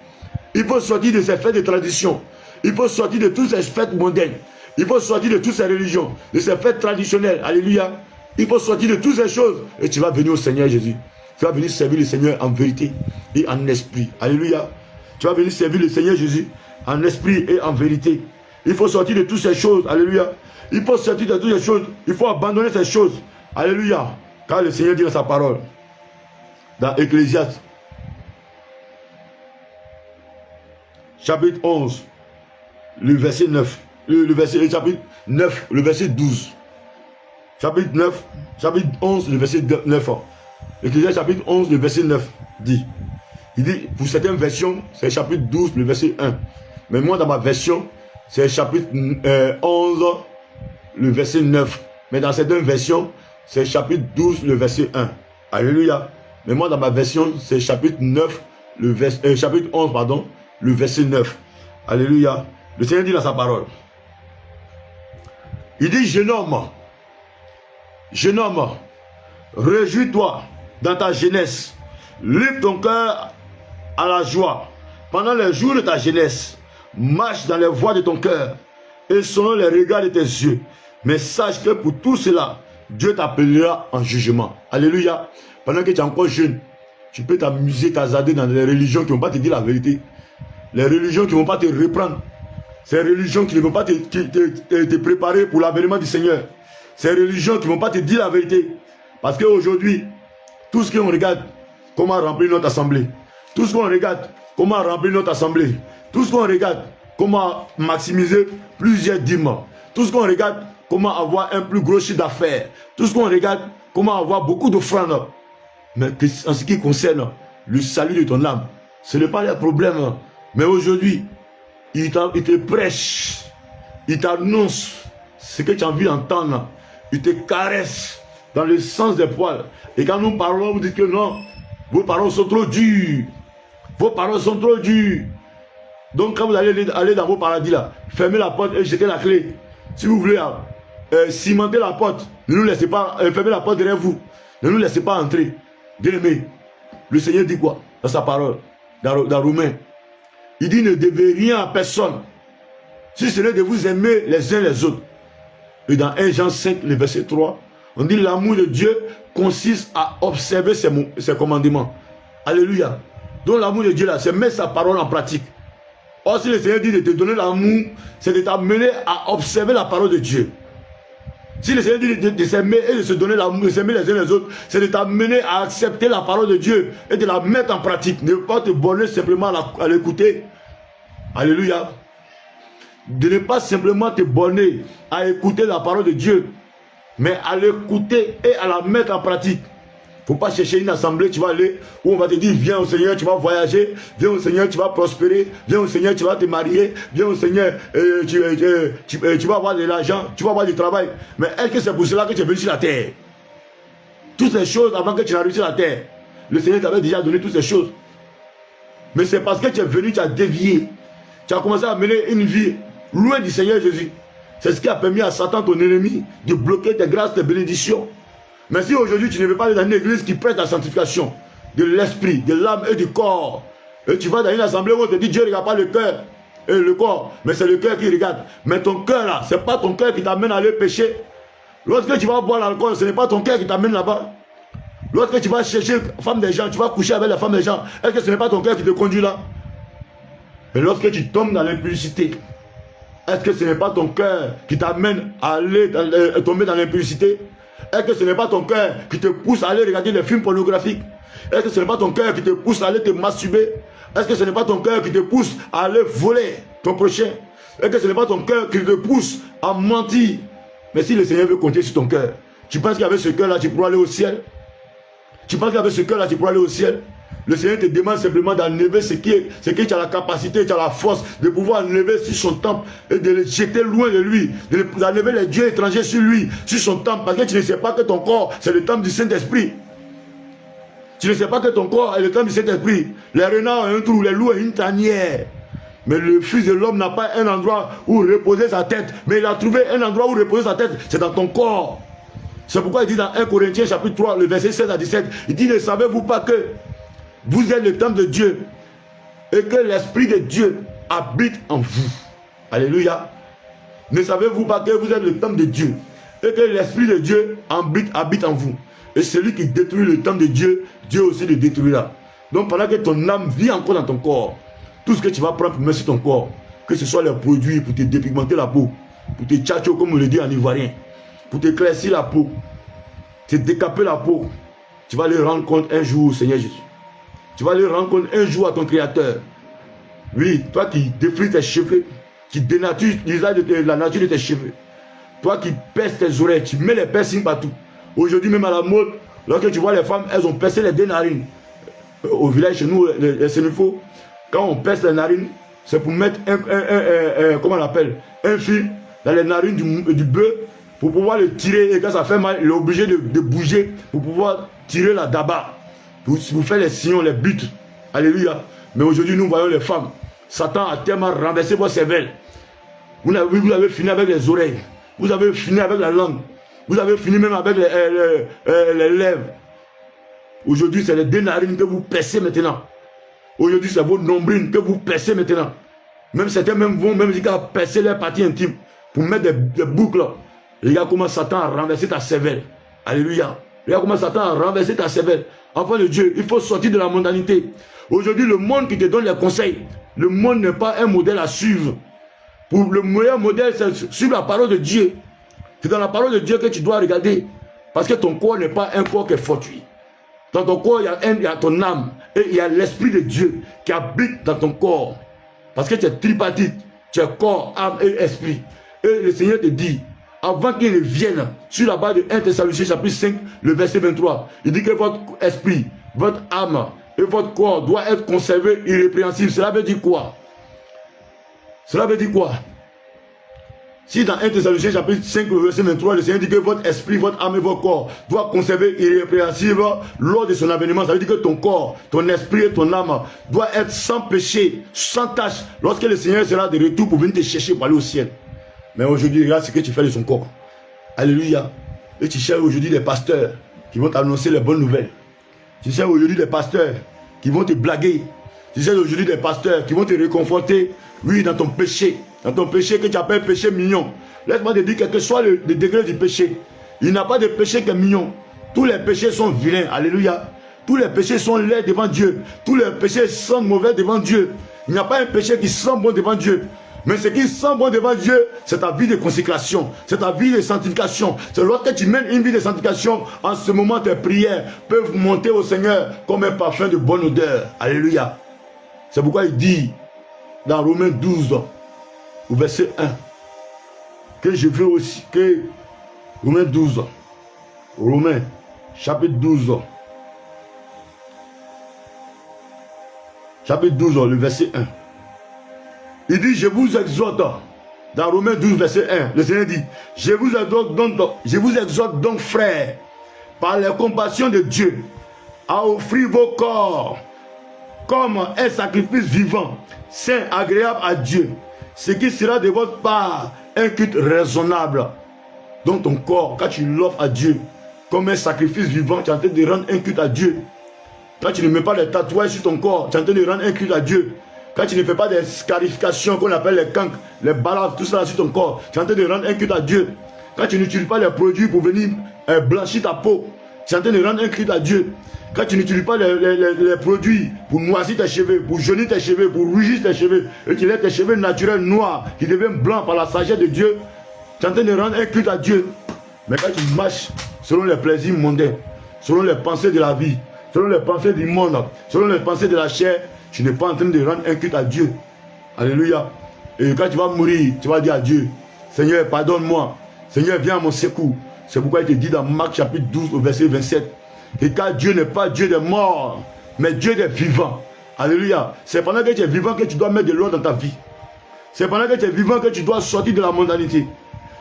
Il faut sortir de ces fêtes de tradition. Il faut sortir de toutes ces fêtes mondaines. Il faut sortir de toutes ces religions, de ces fêtes traditionnelles. Alléluia. Il faut sortir de toutes ces choses. Et tu vas venir au Seigneur Jésus. Tu vas venir servir le Seigneur en vérité et en esprit. Alléluia. Tu vas venir servir le Seigneur Jésus en esprit et en vérité. Il faut sortir de toutes ces choses. Alléluia. Il faut sortir de toutes ces choses. Il faut abandonner ces choses. Alléluia. Car le Seigneur dit dans sa parole, dans Ecclésiaste, chapitre 11, le verset 9. Chapitre 9, le verset 12. Chapitre 9, chapitre 11, le verset 9. Ecclésiaste chapitre 11, le verset 9 dit. Il dit, pour certaines versions, c'est chapitre 12, le verset 1. Mais moi, dans ma version, c'est chapitre 11, le verset 9. Mais dans certaines versions, c'est chapitre 12, le verset 1. Alléluia. Mais moi, dans ma version, c'est chapitre 9, chapitre 11, pardon, le verset 9. Alléluia. Le Seigneur dit dans sa parole. Il dit, jeune homme, réjouis-toi dans ta jeunesse. Livre ton cœur à la joie. Pendant les jours de ta jeunesse, marche dans les voies de ton cœur et selon les regards de tes yeux. Mais sache que pour tout cela, Dieu t'appellera en jugement. Alléluia. Pendant que tu es encore jeune, tu peux t'amuser, t'azader dans les religions qui ne vont pas te dire la vérité. Les religions qui ne vont pas te reprendre. Ces religions qui ne vont pas te préparer pour l'avènement du Seigneur. Ces religions qui ne vont pas te dire la vérité. Parce qu'aujourd'hui, tout ce qu'on regarde, comment remplir notre assemblée. Tout ce qu'on regarde, comment remplir notre assemblée. Tout ce qu'on regarde, comment maximiser plusieurs dîmes. Tout ce qu'on regarde, comment avoir un plus gros chiffre d'affaires. Tout ce qu'on regarde, comment avoir beaucoup d'offrandes. Mais en ce qui concerne le salut de ton âme, ce n'est pas le problème. Mais aujourd'hui, il te prêche, il t'annonce ce que tu as envie d'entendre. Il te caresse dans le sens des poils. Et quand nous parlons, vous dites que non, vos paroles sont trop dures. Vos paroles sont trop dures. Donc quand vous allez aller dans vos paradis là, fermez la porte et jetez la clé. Si vous voulez cimenter la porte, ne nous laissez pas, fermez la porte derrière vous. Ne nous laissez pas entrer. Bien-aimé, le Seigneur dit quoi dans sa parole, dans Romains? Il dit ne devez rien à personne, si ce n'est de vous aimer les uns les autres. Et dans 1 Jean 5, le verset 3, on dit l'amour de Dieu consiste à observer ses commandements. Alléluia. Donc l'amour de Dieu là, c'est mettre sa parole en pratique. Or si le Seigneur dit de te donner l'amour, c'est de t'amener à observer la parole de Dieu. Si le Seigneur dit de s'aimer et de se donner l'amour, de s'aimer les uns les autres, c'est de t'amener à accepter la parole de Dieu et de la mettre en pratique. Ne pas te borner simplement à l'écouter. Alléluia. De ne pas simplement te borner à écouter la parole de Dieu, mais à l'écouter et à la mettre en pratique. Il ne faut pas chercher une assemblée, tu vas aller, où on va te dire, viens au Seigneur, tu vas voyager, viens au Seigneur, tu vas prospérer, viens au Seigneur, tu vas te marier, viens au Seigneur, tu vas avoir de l'argent, tu vas avoir du travail. Mais est-ce que c'est pour cela que tu es venu sur la terre? Toutes ces choses, avant que tu n'arrives sur la terre, le Seigneur t'avait déjà donné toutes ces choses. Mais c'est parce que tu es venu, tu as dévié. Tu as commencé à mener une vie loin du Seigneur Jésus. C'est ce qui a permis à Satan, ton ennemi, de bloquer tes grâces, tes bénédictions. Mais si aujourd'hui tu ne veux pas aller dans une église qui prête la sanctification de l'esprit, de l'âme et du corps, et tu vas dans une assemblée où on te dit Dieu ne regarde pas le cœur et le corps, mais c'est le cœur qui regarde. Mais ton cœur là, ce n'est pas ton cœur qui t'amène à aller pécher. Lorsque tu vas boire l'alcool, ce n'est pas ton cœur qui t'amène là-bas. Lorsque tu vas chercher la femme des gens, tu vas coucher avec la femme des gens, est-ce que ce n'est pas ton cœur qui te conduit là? Et lorsque tu tombes dans l'impudicité, est-ce que ce n'est pas ton cœur qui t'amène à aller tomber dans l'impudicité? Est-ce que ce n'est pas ton cœur qui te pousse à aller regarder des films pornographiques? Est-ce que ce n'est pas ton cœur qui te pousse à aller te masturber? Est-ce que ce n'est pas ton cœur qui te pousse à aller voler ton prochain? Est-ce que ce n'est pas ton cœur qui te pousse à mentir? Mais si le Seigneur veut compter sur ton cœur, tu penses qu'avec ce cœur-là, tu pourras aller au ciel? Tu penses qu'avec ce cœur-là, tu pourras aller au ciel? Le Seigneur te demande simplement d'enlever ce qui tu as la capacité, tu as la force de pouvoir enlever sur son temple et de le jeter loin de lui, d'enlever les dieux étrangers sur lui, sur son temple, parce que tu ne sais pas que ton corps, c'est le temple du Saint-Esprit. Tu ne sais pas que ton corps est le temple du Saint-Esprit. Les renards ont un trou, les loups ont une tanière. Mais le Fils de l'homme n'a pas un endroit où reposer sa tête, mais il a trouvé un endroit où reposer sa tête, c'est dans ton corps. C'est pourquoi il dit dans 1 Corinthiens chapitre 3, le verset 16 à 17, il dit, ne savez-vous pas que vous êtes le temple de Dieu et que l'Esprit de Dieu habite en vous? Alléluia. Ne savez-vous pas que vous êtes le temple de Dieu et que l'Esprit de Dieu habite en vous? Et celui qui détruit le temple de Dieu, Dieu aussi le détruira. Donc pendant que ton âme vit encore dans ton corps, tout ce que tu vas prendre pour mettre sur ton corps, que ce soit les produits pour te dépigmenter la peau, pour te tchatcho comme on le dit en ivoirien, pour t'éclaircir la peau, te décaper la peau, tu vas aller rendre compte un jour au Seigneur Jésus. Tu vas aller rendre compte un jour à ton Créateur. Oui, toi qui défrises tes cheveux, qui dénatures la nature de tes cheveux. Toi qui perces tes oreilles, tu mets les piercings partout. Aujourd'hui même à la mode, lorsque tu vois les femmes, elles ont percé les deux narines. Au village chez nous, les Sénéfaux, quand on perce les narines, c'est pour mettre comment on appelle, un fil dans les narines du bœuf pour pouvoir le tirer. Et quand ça fait mal, il est obligé de bouger pour pouvoir tirer la daba. Pour faire les sillons, les buts. Alléluia. Mais aujourd'hui, nous voyons les femmes. Satan a tellement renversé vos cervelles. Vous avez fini avec les oreilles. Vous avez fini avec la langue. Vous avez fini même avec les lèvres. Aujourd'hui, c'est les deux narines que vous percez maintenant. Aujourd'hui, c'est vos nombrils que vous percez maintenant. Même certains vont même jusqu'à percer leurs parties intimes pour mettre des boucles. Regarde comment Satan a renversé ta cervelle. Alléluia. Regarde comment Satan a renversé ta cervelle. Enfant de Dieu, il faut sortir de la mondanité. Aujourd'hui, le monde qui te donne les conseils, le monde n'est pas un modèle à suivre. Pour le meilleur modèle, c'est suivre la parole de Dieu. C'est dans la parole de Dieu que tu dois regarder. Parce que ton corps n'est pas un corps qui est fortuit. Dans ton corps, il y a ton âme. Et il y a l'Esprit de Dieu qui habite dans ton corps. Parce que tu es tripartite. Tu es corps, âme et esprit. Et le Seigneur te dit, avant qu'il ne vienne, sur la base de 1 Thessaloniciens chapitre 5, le verset 23, il dit que votre esprit, votre âme et votre corps doivent être conservés irrépréhensibles. Cela veut dire quoi? Cela veut dire quoi? Si dans 1 Thessaloniciens chapitre 5, le verset 23, le Seigneur dit que votre esprit, votre âme et votre corps doivent conserver irrépréhensibles lors de son avènement, ça veut dire que ton corps, ton esprit et ton âme doivent être sans péché, sans tache, lorsque le Seigneur sera de retour pour venir te chercher pour aller au ciel. Mais aujourd'hui, regarde ce que tu fais de son corps. Alléluia. Et tu cherches aujourd'hui des pasteurs qui vont t'annoncer les bonnes nouvelles. Tu cherches aujourd'hui des pasteurs qui vont te blaguer. Tu cherches aujourd'hui des pasteurs qui vont te réconforter, oui, dans ton péché. Dans ton péché que tu appelles péché mignon. Laisse-moi te dire, quel que soit le degré du péché, il n'y a pas de péché qui est mignon. Tous les péchés sont vilains. Alléluia. Tous les péchés sont laids devant Dieu. Tous les péchés sont mauvais devant Dieu. Il n'y a pas un péché qui sent bon devant Dieu. Mais ce qui sent bon devant Dieu, c'est ta vie de consécration, c'est ta vie de sanctification. C'est lorsque tu mènes une vie de sanctification, en ce moment tes prières peuvent monter au Seigneur comme un parfum de bonne odeur. Alléluia. C'est pourquoi il dit dans Romains 12, au verset 1, que je veux aussi, que Romains 12, Romains chapitre 12, chapitre 12, le verset 1. Il dit, je vous exhorte, dans Romains 12, verset 1, le Seigneur dit, je vous exhorte donc, frères, par la compassion de Dieu, à offrir vos corps comme un sacrifice vivant, saint, agréable à Dieu, ce qui sera de votre part un culte raisonnable. Donc ton corps, quand tu l'offres à Dieu, comme un sacrifice vivant, tu es en train de rendre un culte à Dieu. Quand tu ne mets pas de tatouages sur ton corps, tu es en train de rendre un culte à Dieu. Quand tu ne fais pas des scarifications qu'on appelle les cancres, les balades, tout ça sur ton corps, tu es en train de rendre un culte à Dieu. Quand tu n'utilises pas les produits pour venir blanchir ta peau, tu es en train de rendre un culte à Dieu. Quand tu n'utilises pas les produits pour noircir tes cheveux, pour jaunir tes cheveux, pour rougir tes cheveux, et tu laisses tes cheveux naturels noirs qui deviennent blancs par la sagesse de Dieu, tu es en train de rendre un culte à Dieu. Mais quand tu marches selon les plaisirs mondains, selon les pensées de la vie, selon les pensées du monde, selon les pensées de la chair, tu n'es pas en train de rendre un culte à Dieu. Alléluia. Et quand tu vas mourir, tu vas dire à Dieu, Seigneur, pardonne-moi. Seigneur, viens à mon secours. C'est pourquoi il te dit dans Marc chapitre 12 au verset 27. Et car Dieu n'est pas Dieu des morts, mais Dieu des vivants. Alléluia. C'est pendant que tu es vivant que tu dois mettre de l'ordre dans ta vie. C'est pendant que tu es vivant que tu dois sortir de la mondanité.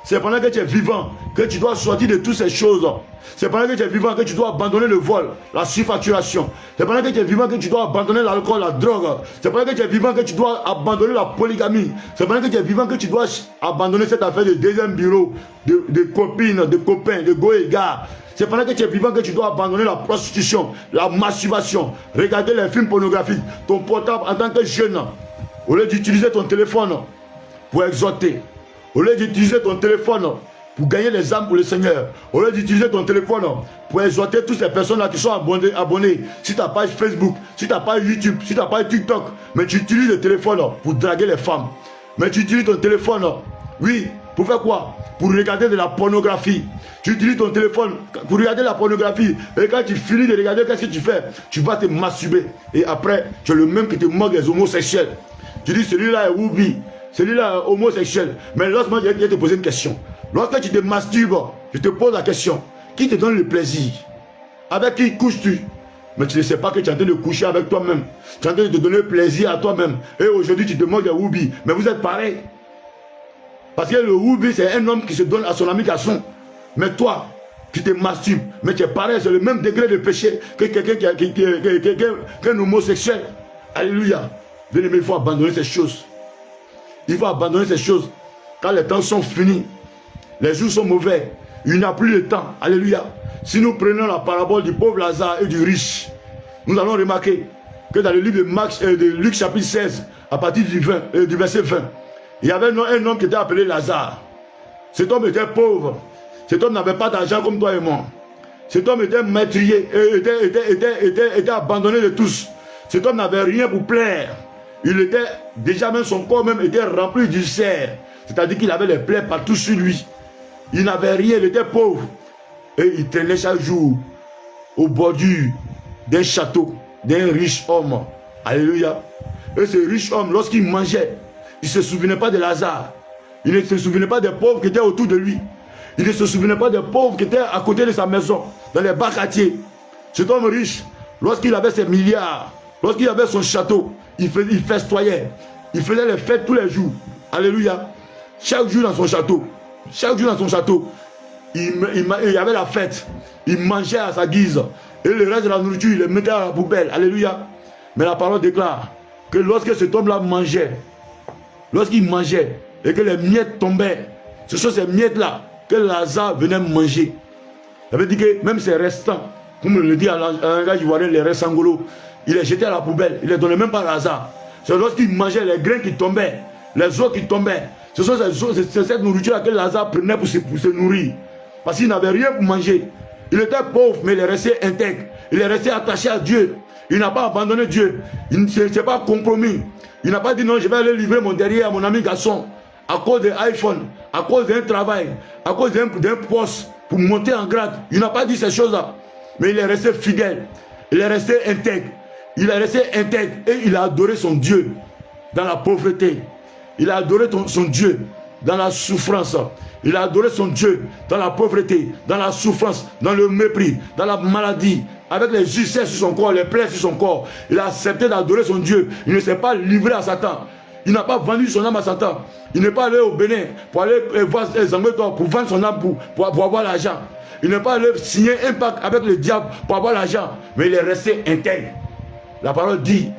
C'est pendant que tu es vivant que tu dois sortir de toutes ces choses. C'est pendant que tu es vivant que tu dois abandonner le vol, la surfacturation. C'est pendant que tu es vivant que tu dois abandonner l'alcool, la drogue. C'est pendant que tu es vivant que tu dois abandonner la polygamie. C'est pendant que tu es vivant que tu dois abandonner cette affaire de deuxième bureau, de copines, de copains, de go et gars. C'est pendant que tu es vivant que tu dois abandonner la prostitution, la masturbation, regarder les films pornographiques, ton portable en tant que jeune. Au lieu d'utiliser ton téléphone pour exhorter, au lieu d'utiliser ton téléphone pour gagner les âmes pour le Seigneur, au lieu d'utiliser ton téléphone pour exhorter toutes ces personnes-là qui sont abonnées sur ta page Facebook, sur ta page YouTube, sur ta page TikTok, mais tu utilises le téléphone pour draguer les femmes. Mais tu utilises ton téléphone, oui, pour faire quoi? Pour regarder de la pornographie. Tu utilises ton téléphone pour regarder la pornographie. Et quand tu finis de regarder, qu'est-ce que tu fais? Tu vas te masturber. Et après, tu es le même qui te moque des homosexuels. Tu dis, celui-là est Woubi. Celui-là est homosexuel. Mais lorsque je vais te poser une question. Lorsque tu te masturbes, je te pose la question. Qui te donne le plaisir? Avec qui couches-tu? Mais tu ne sais pas que tu es en train de coucher avec toi-même. Tu es en train de te donner plaisir à toi-même. Et aujourd'hui, tu te moques des Woubi. Mais vous êtes pareil. Parce que le Woubi, c'est un homme qui se donne à son ami garçon. Mais toi, tu te masturbes. Mais tu es pareil, c'est le même degré de péché que quelqu'un qu'un homosexuel. Alléluia. Bien-aimé, il faut abandonner ces choses. Il faut abandonner ces choses. Quand les temps sont finis, les jours sont mauvais, il n'y a plus de temps. Alléluia. Si nous prenons la parabole du pauvre Lazare et du riche, nous allons remarquer que dans le livre de Luc chapitre 16, à partir du verset 20, il y avait un homme qui était appelé Lazare. Cet homme était pauvre. Cet homme n'avait pas d'argent comme toi et moi. Cet homme était meurtrier, était abandonné de tous. Cet homme n'avait rien pour plaire. Il était, déjà même son corps même était rempli d'ulcères. C'est-à-dire qu'il avait les plaies partout sur lui. Il n'avait rien, il était pauvre. Et il traînait chaque jour au bordure d'un château, d'un riche homme. Alléluia. Et ce riche homme, lorsqu'il mangeait, il ne se souvenait pas de Lazare. Il ne se souvenait pas des pauvres qui étaient autour de lui. Il ne se souvenait pas des pauvres qui étaient à côté de sa maison, dans les bas quartiers. Cet homme riche, lorsqu'il avait ses milliards, lorsqu'il avait son château, il festoyait. Il faisait les fêtes tous les jours. Alléluia. Chaque jour dans son château. Chaque jour dans son château. Il y avait la fête. Il mangeait à sa guise. Et le reste de la nourriture, il le mettait à la poubelle. Alléluia. Mais la parole déclare que lorsque cet homme-là mangeait, lorsqu'il mangeait et que les miettes tombaient, ce sont ces miettes-là que Lazare venait manger. Ça veut dire que même ces restants, comme on le dit à langage ivoirien, les restangolo, il les jetait à la poubelle. Il ne les donnait même pas à Lazare. C'est lorsqu'il mangeait les grains qui tombaient, les os qui tombaient. Ce sont cette nourriture que Lazare prenait pour se nourrir. Parce qu'il n'avait rien pour manger. Il était pauvre, mais il est resté intègre. Il est resté attaché à Dieu. Il n'a pas abandonné Dieu. Il ne s'est pas compromis. Il n'a pas dit non, je vais aller livrer mon derrière à mon ami garçon à cause de iPhone, à cause d'un travail, à cause d'un poste pour monter en grade. Il n'a pas dit ces choses-là. Mais il est resté fidèle. Il est resté intègre. Il est resté intègre et il a adoré son Dieu dans la pauvreté. Il a adoré son Dieu dans la souffrance. Il a adoré son Dieu dans la pauvreté, dans la souffrance, dans le mépris, dans la maladie, avec les ulcères sur son corps, les plaies sur son corps. Il a accepté d'adorer son Dieu. Il ne s'est pas livré à Satan. Il n'a pas vendu son âme à Satan. Il n'est pas allé au Bénin pour aller voir les Angleterres, pour vendre son âme pour avoir l'argent. Il n'est pas allé signer un pacte avec le diable pour avoir l'argent. Mais il est resté intègre. La parole dit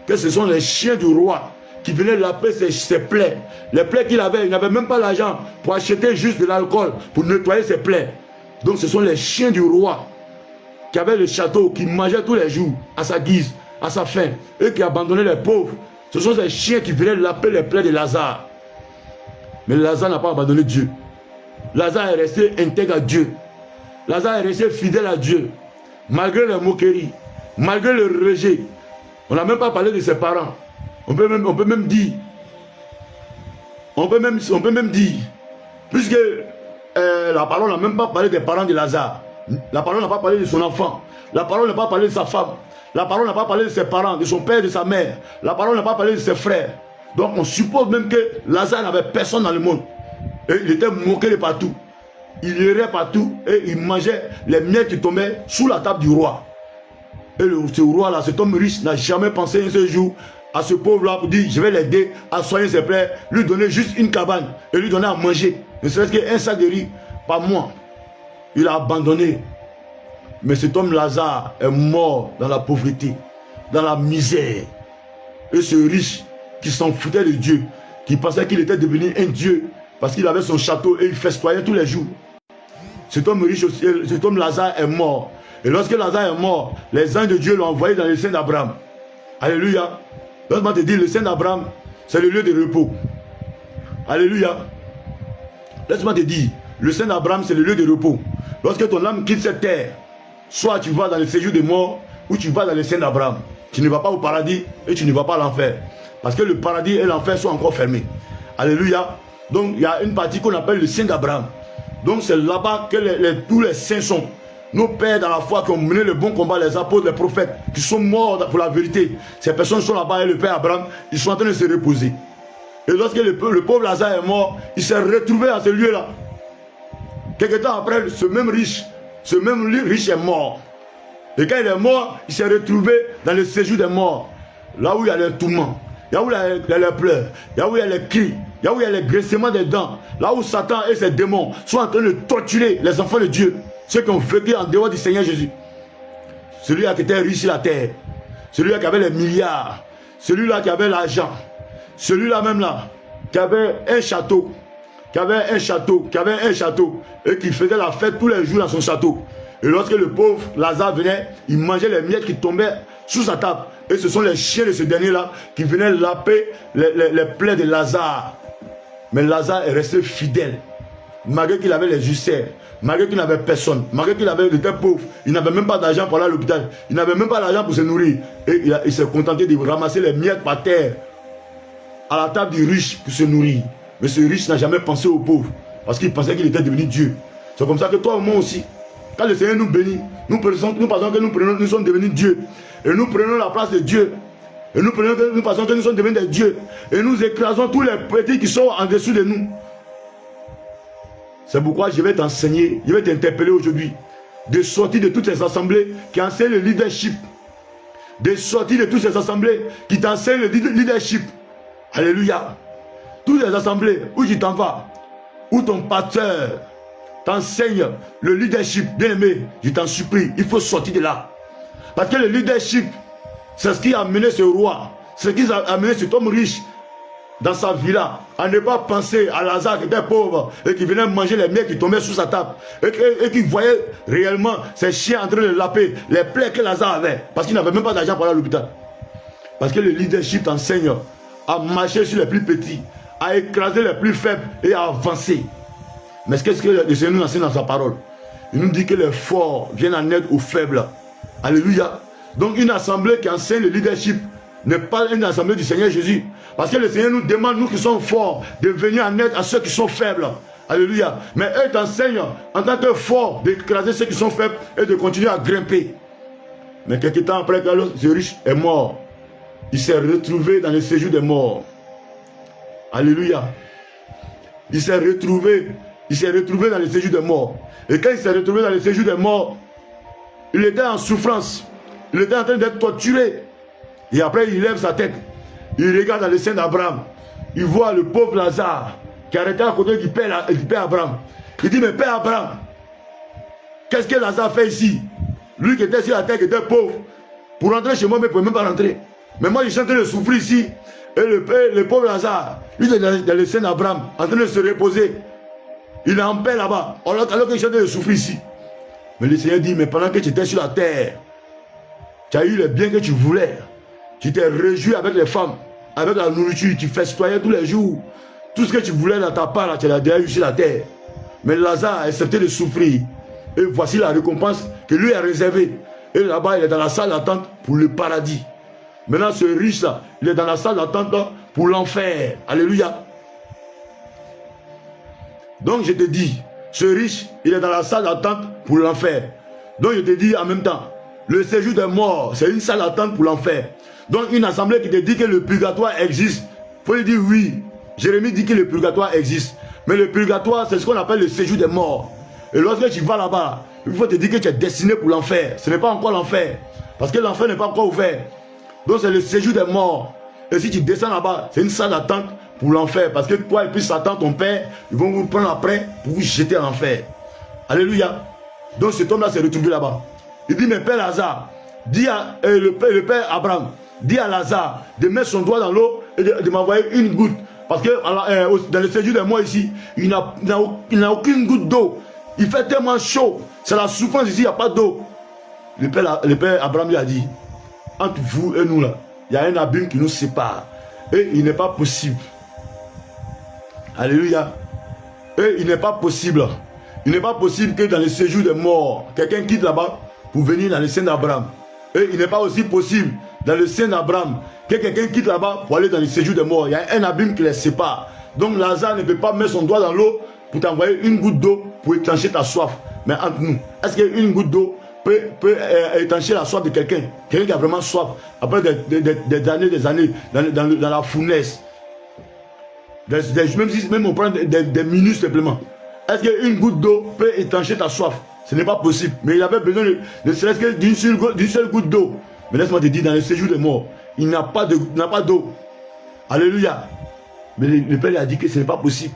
que ce sont les chiens du roi qui venaient laver ses plaies. Les plaies qu'il avait, il n'avait même pas l'argent pour acheter juste de l'alcool, pour nettoyer ses plaies. Donc ce sont les chiens du roi qui avaient le château, qui mangeaient tous les jours à sa guise, à sa faim, et qui abandonnaient les pauvres. Ce sont ces chiens qui venaient laver les plaies de Lazare. Mais Lazare n'a pas abandonné Dieu. Lazare est resté intègre à Dieu. Lazare est resté fidèle à Dieu. Malgré les moqueries, malgré le rejet. On n'a même pas parlé de ses parents. On peut même dire, puisque la parole n'a même pas parlé des parents de Lazare. La parole n'a pas parlé de son enfant. La parole n'a pas parlé de sa femme. La parole n'a pas parlé de ses parents, de son père, de sa mère. La parole n'a pas parlé de ses frères. Donc on suppose même que Lazare n'avait personne dans le monde. Et il était moqué de partout. Il irait partout et il mangeait les miettes qui tombaient sous la table du roi. Et ce roi-là, cet homme riche, n'a jamais pensé un seul jour à ce pauvre-là pour dire je vais l'aider à soigner ses plaies, lui donner juste une cabane et lui donner à manger. Ne serait-ce qu'un sac de riz par mois. Il a abandonné. Mais cet homme Lazare est mort dans la pauvreté, dans la misère. Et ce riche qui s'en foutait de Dieu, qui pensait qu'il était devenu un Dieu parce qu'il avait son château et il festoyait tous les jours. Cet homme riche aussi, cet homme Lazare est mort. Et lorsque Lazare est mort, les anges de Dieu l'ont envoyé dans le sein d'Abraham. Alléluia. Laisse-moi te dire, le sein d'Abraham, c'est le lieu de repos. Alléluia. Laisse-moi te dire, le sein d'Abraham, c'est le lieu de repos. Lorsque ton âme quitte cette terre, soit tu vas dans le séjour des morts, ou tu vas dans le sein d'Abraham. Tu ne vas pas au paradis et tu ne vas pas à l'enfer. Parce que le paradis et l'enfer sont encore fermés. Alléluia. Donc il y a une partie qu'on appelle le sein d'Abraham. Donc c'est là-bas que tous les saints sont. Nos pères dans la foi qui ont mené le bon combat, les apôtres, les prophètes, qui sont morts pour la vérité. Ces personnes sont là-bas et le père Abraham, ils sont en train de se reposer. Et lorsque le pauvre Lazare est mort, il s'est retrouvé à ce lieu-là. Quelque temps après, ce même riche est mort. Et quand il est mort, il s'est retrouvé dans le séjour des morts. Là où il y a les tourments, là où il y a les pleurs, là où il y a les cris, là où il y a les graissements des dents, là où Satan et ses démons sont en train de torturer les enfants de Dieu. Ceux qui ont vécu en dehors du Seigneur Jésus. Celui-là qui était riche sur la terre. Celui-là qui avait les milliards. Celui-là qui avait l'argent. Celui-là même là, qui avait un château. Qui avait un château. Et qui faisait la fête tous les jours dans son château. Et lorsque le pauvre Lazare venait, il mangeait les miettes qui tombaient sous sa table. Et ce sont les chiens de ce dernier-là qui venaient laper les plaies de Lazare. Mais Lazare est resté fidèle. Malgré qu'il avait les ulcères, malgré qu'il n'avait personne, malgré qu'il était pauvre, il n'avait même pas d'argent pour aller à l'hôpital, il n'avait même pas d'argent pour se nourrir. Et il s'est contenté de ramasser les miettes par terre à la table du riche pour se nourrir. Mais ce riche n'a jamais pensé aux pauvres parce qu'il pensait qu'il était devenu Dieu. C'est comme ça que toi et moi aussi, quand le Seigneur nous bénit, nous pensons que nous sommes devenus Dieu. Et nous prenons la place de Dieu. Et nous pensons que nous sommes devenus des dieux. Et nous écrasons tous les petits qui sont en dessous de nous. C'est pourquoi je vais t'enseigner, je vais t'interpeller aujourd'hui, de sortir de toutes ces assemblées qui enseignent le leadership. De sortir de toutes ces assemblées qui t'enseignent le leadership. Alléluia. Toutes les assemblées où tu t'en vas, où ton pasteur t'enseigne le leadership, bien aimé, je t'en supplie, il faut sortir de là. Parce que le leadership, c'est ce qui a amené ce roi, c'est ce qui a amené cet homme riche dans sa villa, à ne pas penser à Lazare qui était pauvre et qui venait manger les miettes qui tombaient sous sa table et qui voyait réellement ces chiens en train de laper les plaies que Lazare avait parce qu'il n'avait même pas d'argent pour aller à l'hôpital. Parce que le leadership t'enseigne à marcher sur les plus petits, à écraser les plus faibles et à avancer. Mais qu'est-ce que le Seigneur nous enseigne dans sa parole? Il nous dit que les forts viennent en aide aux faibles. Alléluia. Donc une assemblée qui enseigne le leadership n'est pas une assemblée du Seigneur Jésus. Parce que le Seigneur nous demande, nous qui sommes forts, de venir en aide à ceux qui sont faibles. Alléluia. Mais eux t'enseignent en tant que fort d'écraser ceux qui sont faibles et de continuer à grimper. Mais quelques temps après, quand ce riche est mort, il s'est retrouvé dans le séjour des morts. Alléluia. Il s'est retrouvé dans le séjour des morts. Et quand il s'est retrouvé dans le séjour des morts, il était en souffrance. Il était en train d'être torturé. Et après, il lève sa tête. Il regarde dans le sein d'Abraham. Il voit le pauvre Lazare qui est arrêté à côté du père Abraham. Il dit, mais père Abraham, qu'est-ce que Lazare fait ici? Lui qui était sur la terre, qui était pauvre. Pour rentrer chez moi, mais il ne pouvait même pas rentrer. Mais moi, je suis en train de souffrir ici. Et le pauvre Lazare, lui, est dans le sein d'Abraham, en train de se reposer. Il est en paix là-bas, alors qu'il est en train de souffrir ici. Mais le Seigneur dit, mais pendant que tu étais sur la terre, tu as eu les biens que tu voulais. Tu t'es réjoui avec les femmes, avec la nourriture, tu festoyais tous les jours. Tout ce que tu voulais dans ta part, là, tu l'as déjà eu sur la terre. Mais Lazare a accepté de souffrir. Et voici la récompense que lui a réservée. Et là-bas, il est dans la salle d'attente pour le paradis. Maintenant, ce riche-là, il est dans la salle d'attente pour l'enfer. Alléluia. Donc, je te dis, ce riche, il est dans la salle d'attente pour l'enfer. Donc, je te dis en même temps, le séjour des morts, c'est une salle d'attente pour l'enfer. Donc, une assemblée qui te dit que le purgatoire existe, il faut lui dire oui. Jérémie dit que le purgatoire existe. Mais le purgatoire, c'est ce qu'on appelle le séjour des morts. Et lorsque tu vas là-bas, il faut te dire que tu es destiné pour l'enfer. Ce n'est pas encore l'enfer. Parce que l'enfer n'est pas encore ouvert. Donc c'est le séjour des morts. Et si tu descends là-bas, c'est une salle d'attente pour l'enfer. Parce que toi et puis Satan, ton père, ils vont vous prendre après pour vous jeter en enfer. Alléluia. Donc cet homme-là s'est retrouvé là-bas. Il dit, mais père Lazare, dis à le père Abraham, dis à Lazare de mettre son doigt dans l'eau et de m'envoyer une goutte. Parce que dans le séjour des morts ici, il n'a aucune goutte d'eau. Il fait tellement chaud. C'est la souffrance ici, il n'y a pas d'eau. Le père Abraham lui a dit, entre vous et nous là, il y a un abîme qui nous sépare. Et il n'est pas possible. Alléluia. Et il n'est pas possible. Il n'est pas possible que dans le séjour des morts, quelqu'un quitte là-bas pour venir dans le sein d'Abraham. Et il n'est pas aussi possible dans le sein d'Abraham que quelqu'un quitte là-bas pour aller dans le séjour des morts. Il y a un abîme qui les sépare. Donc Lazare ne peut pas mettre son doigt dans l'eau pour t'envoyer une goutte d'eau pour étancher ta soif. Mais entre nous, est-ce qu'une goutte d'eau peut étancher la soif de quelqu'un? Quelqu'un qui a vraiment soif, après des années dans la fournaise. Même on prend des minutes simplement. Est-ce qu'une goutte d'eau peut étancher ta soif? Ce n'est pas possible. Mais il avait besoin ne serait-ce que d'une seule goutte d'eau. Mais laisse-moi te dire, dans le séjour des morts, il n'a pas d'eau. Alléluia. Mais le père a dit que ce n'est pas possible.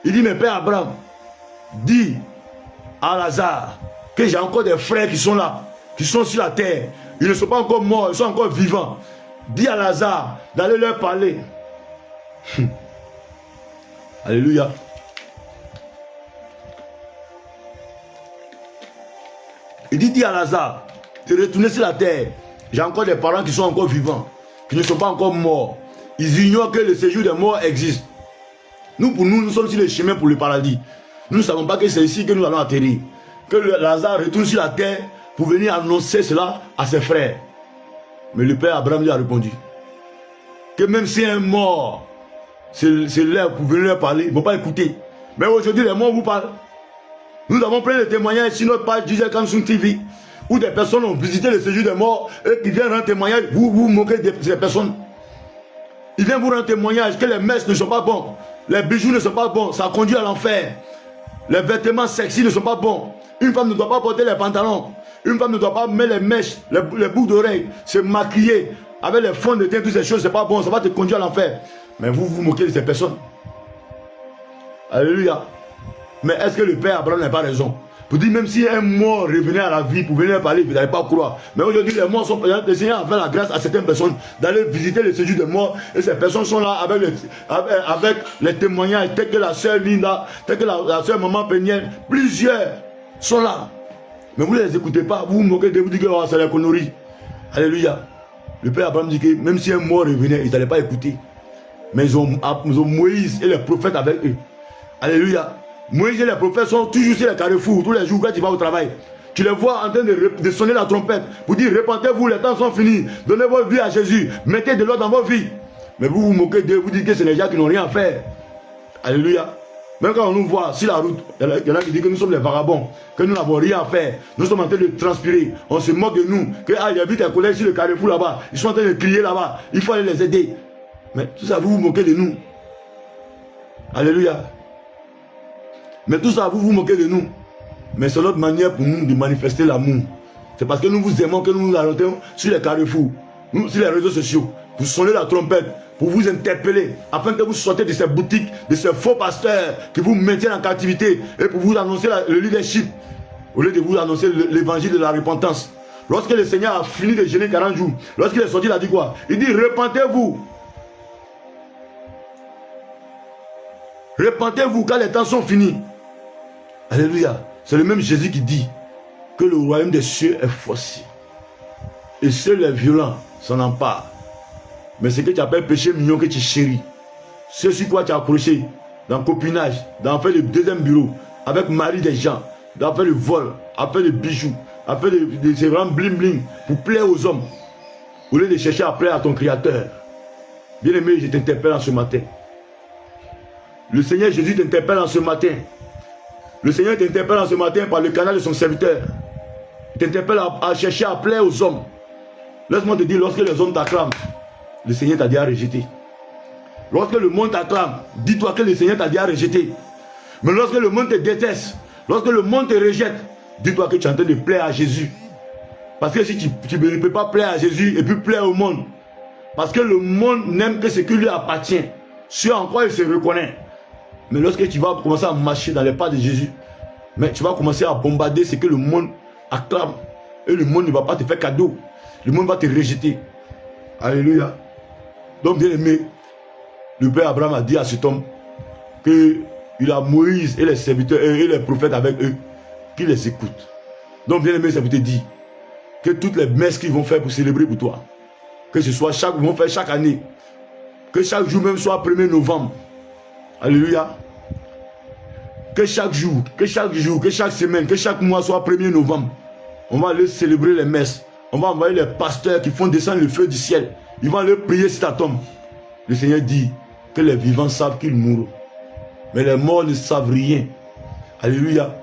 Il dit, mais père Abraham, dis à Lazare que j'ai encore des frères qui sont là, qui sont sur la terre. Ils ne sont pas encore morts, ils sont encore vivants. Dis à Lazare d'aller leur parler. Alléluia. Il dit, dis à Lazare de retourner sur la terre. J'ai encore des parents qui sont encore vivants, qui ne sont pas encore morts. Ils ignorent que le séjour des morts existe. Nous sommes sur le chemin pour le paradis. Nous ne savons pas que c'est ici que nous allons atterrir. Que Lazare retourne sur la terre pour venir annoncer cela à ses frères. Mais le père Abraham lui a répondu que même si un mort c'est là pour venir leur parler, ils ne vont pas écouter. Mais aujourd'hui, les morts vous parlent. Nous avons plein de témoignages sur notre page DJ Kamsung TV où des personnes ont visité le séjour des morts et qui viennent rendre témoignage. Vous moquez de ces personnes. Ils viennent vous rendre témoignage que les messes ne sont pas bons. Les bijoux ne sont pas bons, ça conduit à l'enfer. Les vêtements sexy ne sont pas bons. Une femme ne doit pas porter les pantalons. Une femme ne doit pas mettre les mèches, les boucles d'oreilles, se maquiller avec les fonds de teint, toutes ces choses, c'est pas bon, ça va te conduire à l'enfer. Mais vous moquez de ces personnes. Alléluia. Mais est-ce que le père Abraham n'a pas raison? Pour dire, même si un mort revenait à la vie pour venir parler, vous n'allez pas croire. Mais aujourd'hui, les morts sont... Le Seigneur a fait la grâce à certaines personnes d'aller visiter le séjour des morts. Et ces personnes sont là avec les témoignages, tels que la sœur Linda, tels que la sœur Maman Péniel. Plusieurs sont là. Mais vous ne les écoutez pas. Vous vous moquez de vous dire que oh, c'est la connerie. Alléluia. Le père Abraham dit que même si un mort revenait, ils n'allaient pas écouter. Mais ils ont Moïse et les prophètes avec eux. Alléluia. Moïse et les prophètes sont toujours sur les carrefours. Tous les jours quand tu vas au travail, Tu les vois en train de sonner la trompette pour dire repentez-vous, les temps sont finis. Donnez votre vie à Jésus. Mettez de l'ordre dans vos vies. Mais vous vous moquez d'eux, vous dites que c'est les gens qui n'ont rien à faire. Alléluia. Même quand on nous voit sur la route, il y en a qui disent que nous sommes les vagabonds, que nous n'avons rien à faire. Nous sommes en train de transpirer. On se moque de nous. Que il y a vu tes collègues sur le carrefour là-bas. Ils sont en train de crier là-bas. Il faut aller les aider. Mais tout ça, vous vous moquez de nous. Alléluia. Mais tout ça, vous vous moquez de nous. Mais c'est notre manière pour nous de manifester l'amour. C'est parce que nous vous aimons que nous nous arrêtons sur les carrefours, sur les réseaux sociaux, pour sonner la trompette, pour vous interpeller, afin que vous sortez de ces boutiques, de ces faux pasteurs qui vous maintiennent en captivité, et pour vous annoncer le leadership, au lieu de vous annoncer l'évangile de la repentance. Lorsque le Seigneur a fini de jeûner 40 jours, lorsqu'il est sorti, il a dit quoi? Il dit repentez-vous. Repentez-vous car les temps sont finis. Alléluia. C'est le même Jésus qui dit que le royaume des cieux est forcé. Et seuls les violents s'en emparent. Mais ce que tu appelles péché mignon que tu chéris, ce sur quoi tu as accroché, dans le copinage, dans faire le deuxième bureau, avec mari des gens, dans faire le vol, à faire le bijoux, à faire ces grands bling bling pour plaire aux hommes, au lieu de chercher à plaire à ton Créateur. Bien-aimé, je t'interpelle en ce matin. Le Seigneur Jésus t'interpelle en ce matin. Le Seigneur t'interpelle en ce matin par le canal de son serviteur. Il t'interpelle à chercher à plaire aux hommes. Laisse-moi te dire, lorsque les hommes t'acclament, le Seigneur t'a déjà rejeté. Lorsque le monde t'acclame, dis-toi que le Seigneur t'a déjà rejeté. Mais lorsque le monde te déteste, lorsque le monde te rejette, dis-toi que tu es en train de plaire à Jésus. Parce que si tu ne peux pas plaire à Jésus et puis plaire au monde, parce que le monde n'aime que ce qui lui appartient, ce en quoi il se reconnaît. Mais lorsque tu vas commencer à marcher dans les pas de Jésus, mais tu vas commencer à bombarder ce que le monde acclame. Et le monde ne va pas te faire cadeau. Le monde va te rejeter. Alléluia. Donc bien aimé, le Père Abraham a dit à cet homme qu'il a Moïse et les serviteurs et les prophètes avec eux, qu'ils les écoutent. Donc bien aimé, ça veut te dire que toutes les messes qu'ils vont faire pour célébrer pour toi, que ce soit ils vont faire chaque année, que chaque jour même soit 1er novembre. Alléluia. Que chaque jour, que chaque semaine, que chaque mois soit 1er novembre. On va aller célébrer les messes. On va envoyer les pasteurs qui font descendre le feu du ciel. Ils vont aller prier sur ta tombe. Le Seigneur dit que les vivants savent qu'ils mourront. Mais les morts ne savent rien. Alléluia.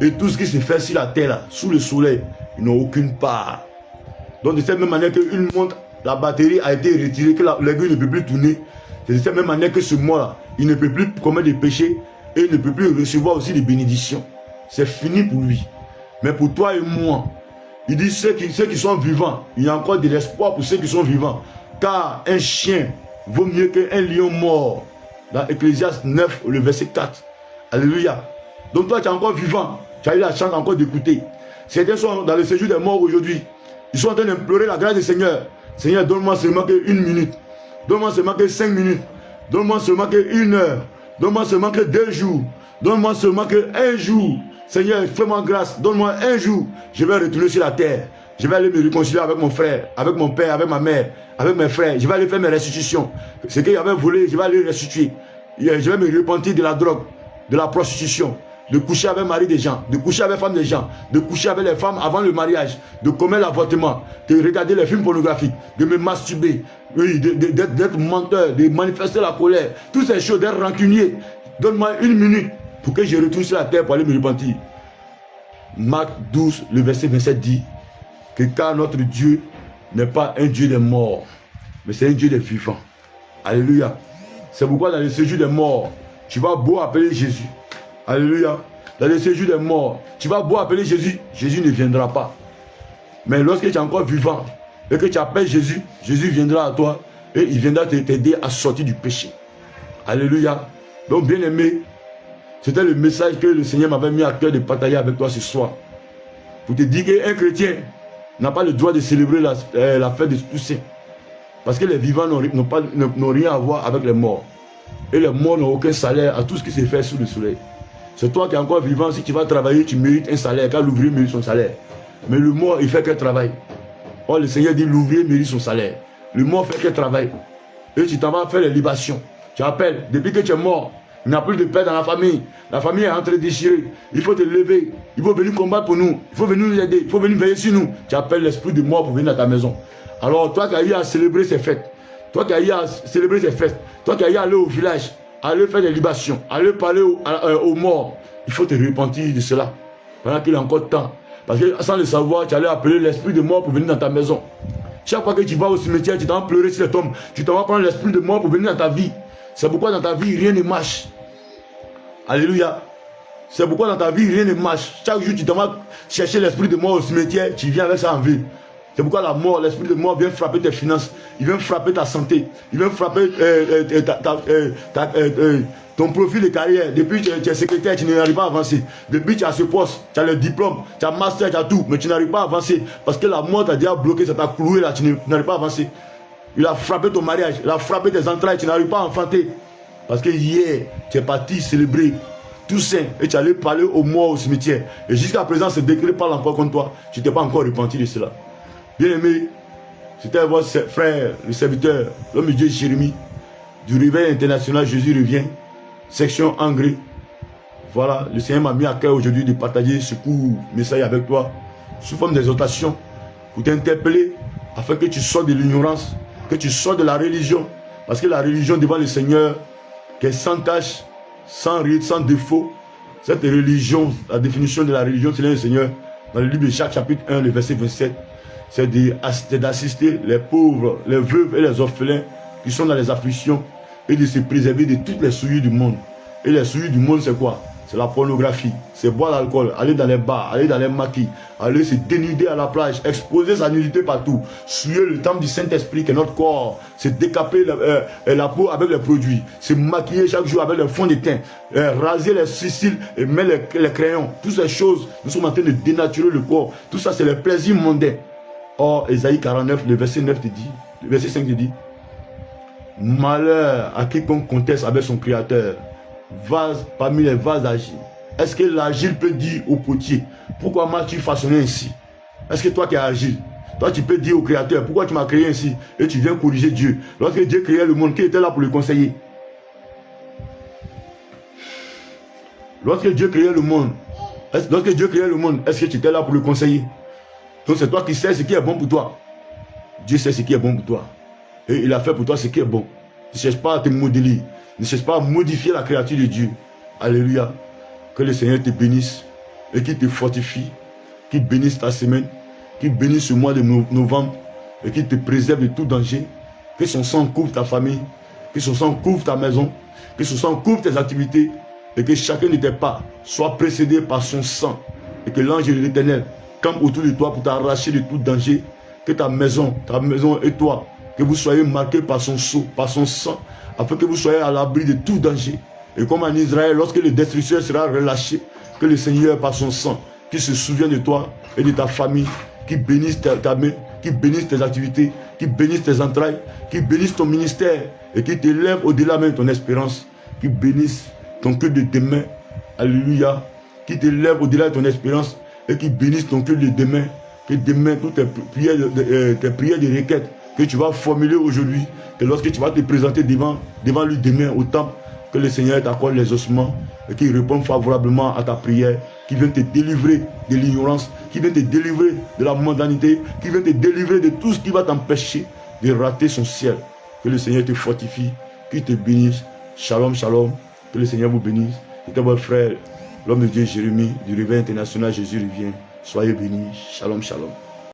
Et tout ce qui se fait sur la terre, là, sous le soleil, ils n'ont aucune part. Donc de cette même manière qu'une montre, la batterie a été retirée, que l'aiguille ne peut plus tourner. C'est de cette même manière que ce mort-là, il ne peut plus commettre des péchés et il ne peut plus recevoir aussi des bénédictions. C'est fini pour lui. Mais pour toi et moi, il dit ceux qui sont vivants, il y a encore de l'espoir pour ceux qui sont vivants. Car un chien vaut mieux qu'un lion mort. Dans Ecclésiaste 9, le verset 4. Alléluia. Donc toi, tu es encore vivant. Tu as eu la chance encore d'écouter. Certains sont dans le séjour des morts aujourd'hui. Ils sont en train d'implorer la grâce du Seigneur. Seigneur, donne-moi seulement qu'une minute. Donne-moi seulement que 5 minutes. Donne-moi seulement que 1 heure. Donne-moi seulement que 2 jours. Donne-moi seulement que 1 jour. Seigneur, fais-moi grâce. Donne-moi 1 jour. Je vais retourner sur la terre. Je vais aller me réconcilier avec mon frère, avec mon père, avec ma mère, avec mes frères. Je vais aller faire mes restitutions. Ce qu'il avait volé, je vais aller restituer. Je vais me repentir de la drogue, de la prostitution, de coucher avec mari des gens, de coucher avec femme des gens, de coucher avec les femmes avant le mariage, de commettre l'avortement, de regarder les films pornographiques, de me masturber, oui, d'être menteur, de manifester la colère. Toutes ces choses, d'être rancunier. Donne-moi 1 minute pour que je retourne sur la terre pour aller me repentir. Marc 12, le verset 27 dit que car notre Dieu n'est pas un Dieu des morts, mais c'est un Dieu des vivants. Alléluia. C'est pourquoi dans le séjour des morts, tu vas beau appeler Jésus. Alléluia. Dans le séjour des morts, tu vas beau appeler Jésus, Jésus ne viendra pas. Mais lorsque tu es encore vivant et que tu appelles Jésus, Jésus viendra à toi et il viendra t'aider à sortir du péché. Alléluia. Donc bien aimé, c'était le message que le Seigneur m'avait mis à cœur de partager avec toi ce soir. Pour te dire qu'un chrétien n'a pas le droit de célébrer la fête de Toussaint. Parce que les vivants n'ont rien à voir avec les morts. Et les morts n'ont aucun salaire à tout ce qui se fait sous le soleil. C'est toi qui es encore vivant, si tu vas travailler, tu mérites un salaire, car l'ouvrier mérite son salaire. Mais le mort, il fait qu'un travail. Or, le Seigneur dit l'ouvrier mérite son salaire. Le mort fait qu'un travail. Et tu t'en vas faire les libations. Tu appelles, depuis que tu es mort, Il n'y a plus de paix dans la famille. La famille est en train de déchirer. Il faut te lever. Il faut venir combattre pour nous. Il faut venir nous aider. Il faut venir veiller sur nous. Tu appelles l'esprit de mort pour venir à ta maison. Alors, toi qui as eu à célébrer ces fêtes, toi qui as eu à célébrer ces fêtes, toi qui as eu à aller au village, aller faire des libations, aller parler aux morts, il faut te repentir de cela. Pendant qu'il y a encore temps. Parce que sans le savoir, tu allais appeler l'esprit de mort pour venir dans ta maison. Chaque fois que tu vas au cimetière, tu t'en vas pleurer sur les tombes. Tu t'en vas prendre l'esprit de mort pour venir dans ta vie. C'est pourquoi dans ta vie, rien ne marche. Alléluia. C'est pourquoi dans ta vie, rien ne marche. Chaque jour, tu t'en vas chercher l'esprit de mort au cimetière, tu viens avec ça en ville. C'est pourquoi la mort, l'esprit de mort vient frapper tes finances. Il vient frapper ta santé. Il vient frapper ton profil de carrière. Depuis que tu es secrétaire, tu n'arrives pas à avancer. Depuis que tu as ce poste, tu as le diplôme, tu as master, tu as tout, mais tu n'arrives pas à avancer. Parce que la mort t'a déjà bloqué, ça t'a cloué là, tu n'arrives pas à avancer. Il a frappé ton mariage, il a frappé tes entrailles, tu n'arrives pas à enfanter. Parce que hier, tu es parti célébrer Toussaint et tu allais parler aux morts au cimetière. Et jusqu'à présent, ce décret parle encore contre toi. Tu t'es pas encore repenti de cela. Bien aimé, c'était votre frère, le serviteur, l'homme de Dieu Jérémie, du Réveil International Jésus revient, section Angré. Voilà, le Seigneur m'a mis à cœur aujourd'hui de partager ce court message avec toi, sous forme d'exhortation, pour t'interpeller, afin que tu sortes de l'ignorance, que tu sortes de la religion. Parce que la religion devant le Seigneur, qui est sans tache, sans ride, sans défaut, cette religion, la définition de la religion, c'est le Seigneur, dans le livre de Jacques chapitre 1, le verset 27, c'est d'assister les pauvres, les veuves et les orphelins qui sont dans les afflictions et de se préserver de toutes les souillures du monde. Et les souillures du monde, c'est quoi? C'est la pornographie, c'est boire l'alcool, aller dans les bars, aller dans les maquis, aller se dénuder à la plage, exposer sa nudité partout, souiller le temple du Saint-Esprit qui est notre corps, se décaper la peau avec les produits, se maquiller chaque jour avec le fond de teint, raser les cils et mettre les crayons. Toutes ces choses, nous sommes en train de dénaturer le corps. Tout ça, c'est les plaisirs mondains. Or, Ésaïe 49, le verset 9 te dit, le verset 5 te dit, malheur à quiconque conteste avec son créateur, vase parmi les vases d'argile. Est-ce que l'argile peut dire au potier, pourquoi m'as-tu façonné ainsi? Est-ce que toi qui es argile, toi tu peux dire au créateur, pourquoi tu m'as créé ainsi? Et tu viens corriger Dieu. Lorsque Dieu créait le monde, qui était là pour le conseiller? Lorsque Dieu créait le monde, est-ce que tu étais là pour le conseiller? Donc c'est toi qui sais ce qui est bon pour toi. Dieu sait ce qui est bon pour toi. Et il a fait pour toi ce qui est bon. Ne cherche pas à te modeler. Ne cherche pas à modifier la créature de Dieu. Alléluia. Que le Seigneur te bénisse et qu'il te fortifie. Qu'il bénisse ta semaine. Qu'il bénisse ce mois de novembre. Et qu'il te préserve de tout danger. Que son sang couvre ta famille. Que son sang couvre ta maison. Que son sang couvre tes activités. Et que chacun de tes pas soit précédé par son sang. Et que l'ange de l'Éternel campe autour de toi pour t'arracher de tout danger. Que ta maison et toi, que vous soyez marqués par son sceau, par son sang, afin que vous soyez à l'abri de tout danger. Et comme en Israël, lorsque le destructeur sera relâché, que le Seigneur, par son sang, qui se souvient de toi et de ta famille, qui bénisse ta main, qui bénisse tes activités, qui bénisse tes entrailles, qui bénisse ton ministère et qui t'élève au-delà même de ton espérance, qui bénisse ton cœur de demain. Alléluia. Qui t'élève au-delà de ton espérance et qui bénisse ton cœur de demain. Que demain, toutes tes prières de requête que tu vas formuler aujourd'hui, que lorsque tu vas te présenter devant lui demain au temple, que le Seigneur t'accorde les ossements et qu'il réponde favorablement à ta prière, qui vient te délivrer de l'ignorance, qui vient te délivrer de la mondanité, qui vient te délivrer de tout ce qui va t'empêcher de rater son ciel. Que le Seigneur te fortifie, qu'il te bénisse. Shalom, shalom. Que le Seigneur vous bénisse. C'était votre frère, l'homme de Dieu Jérémie, du Réveil International Jésus revient. Soyez bénis. Shalom, shalom.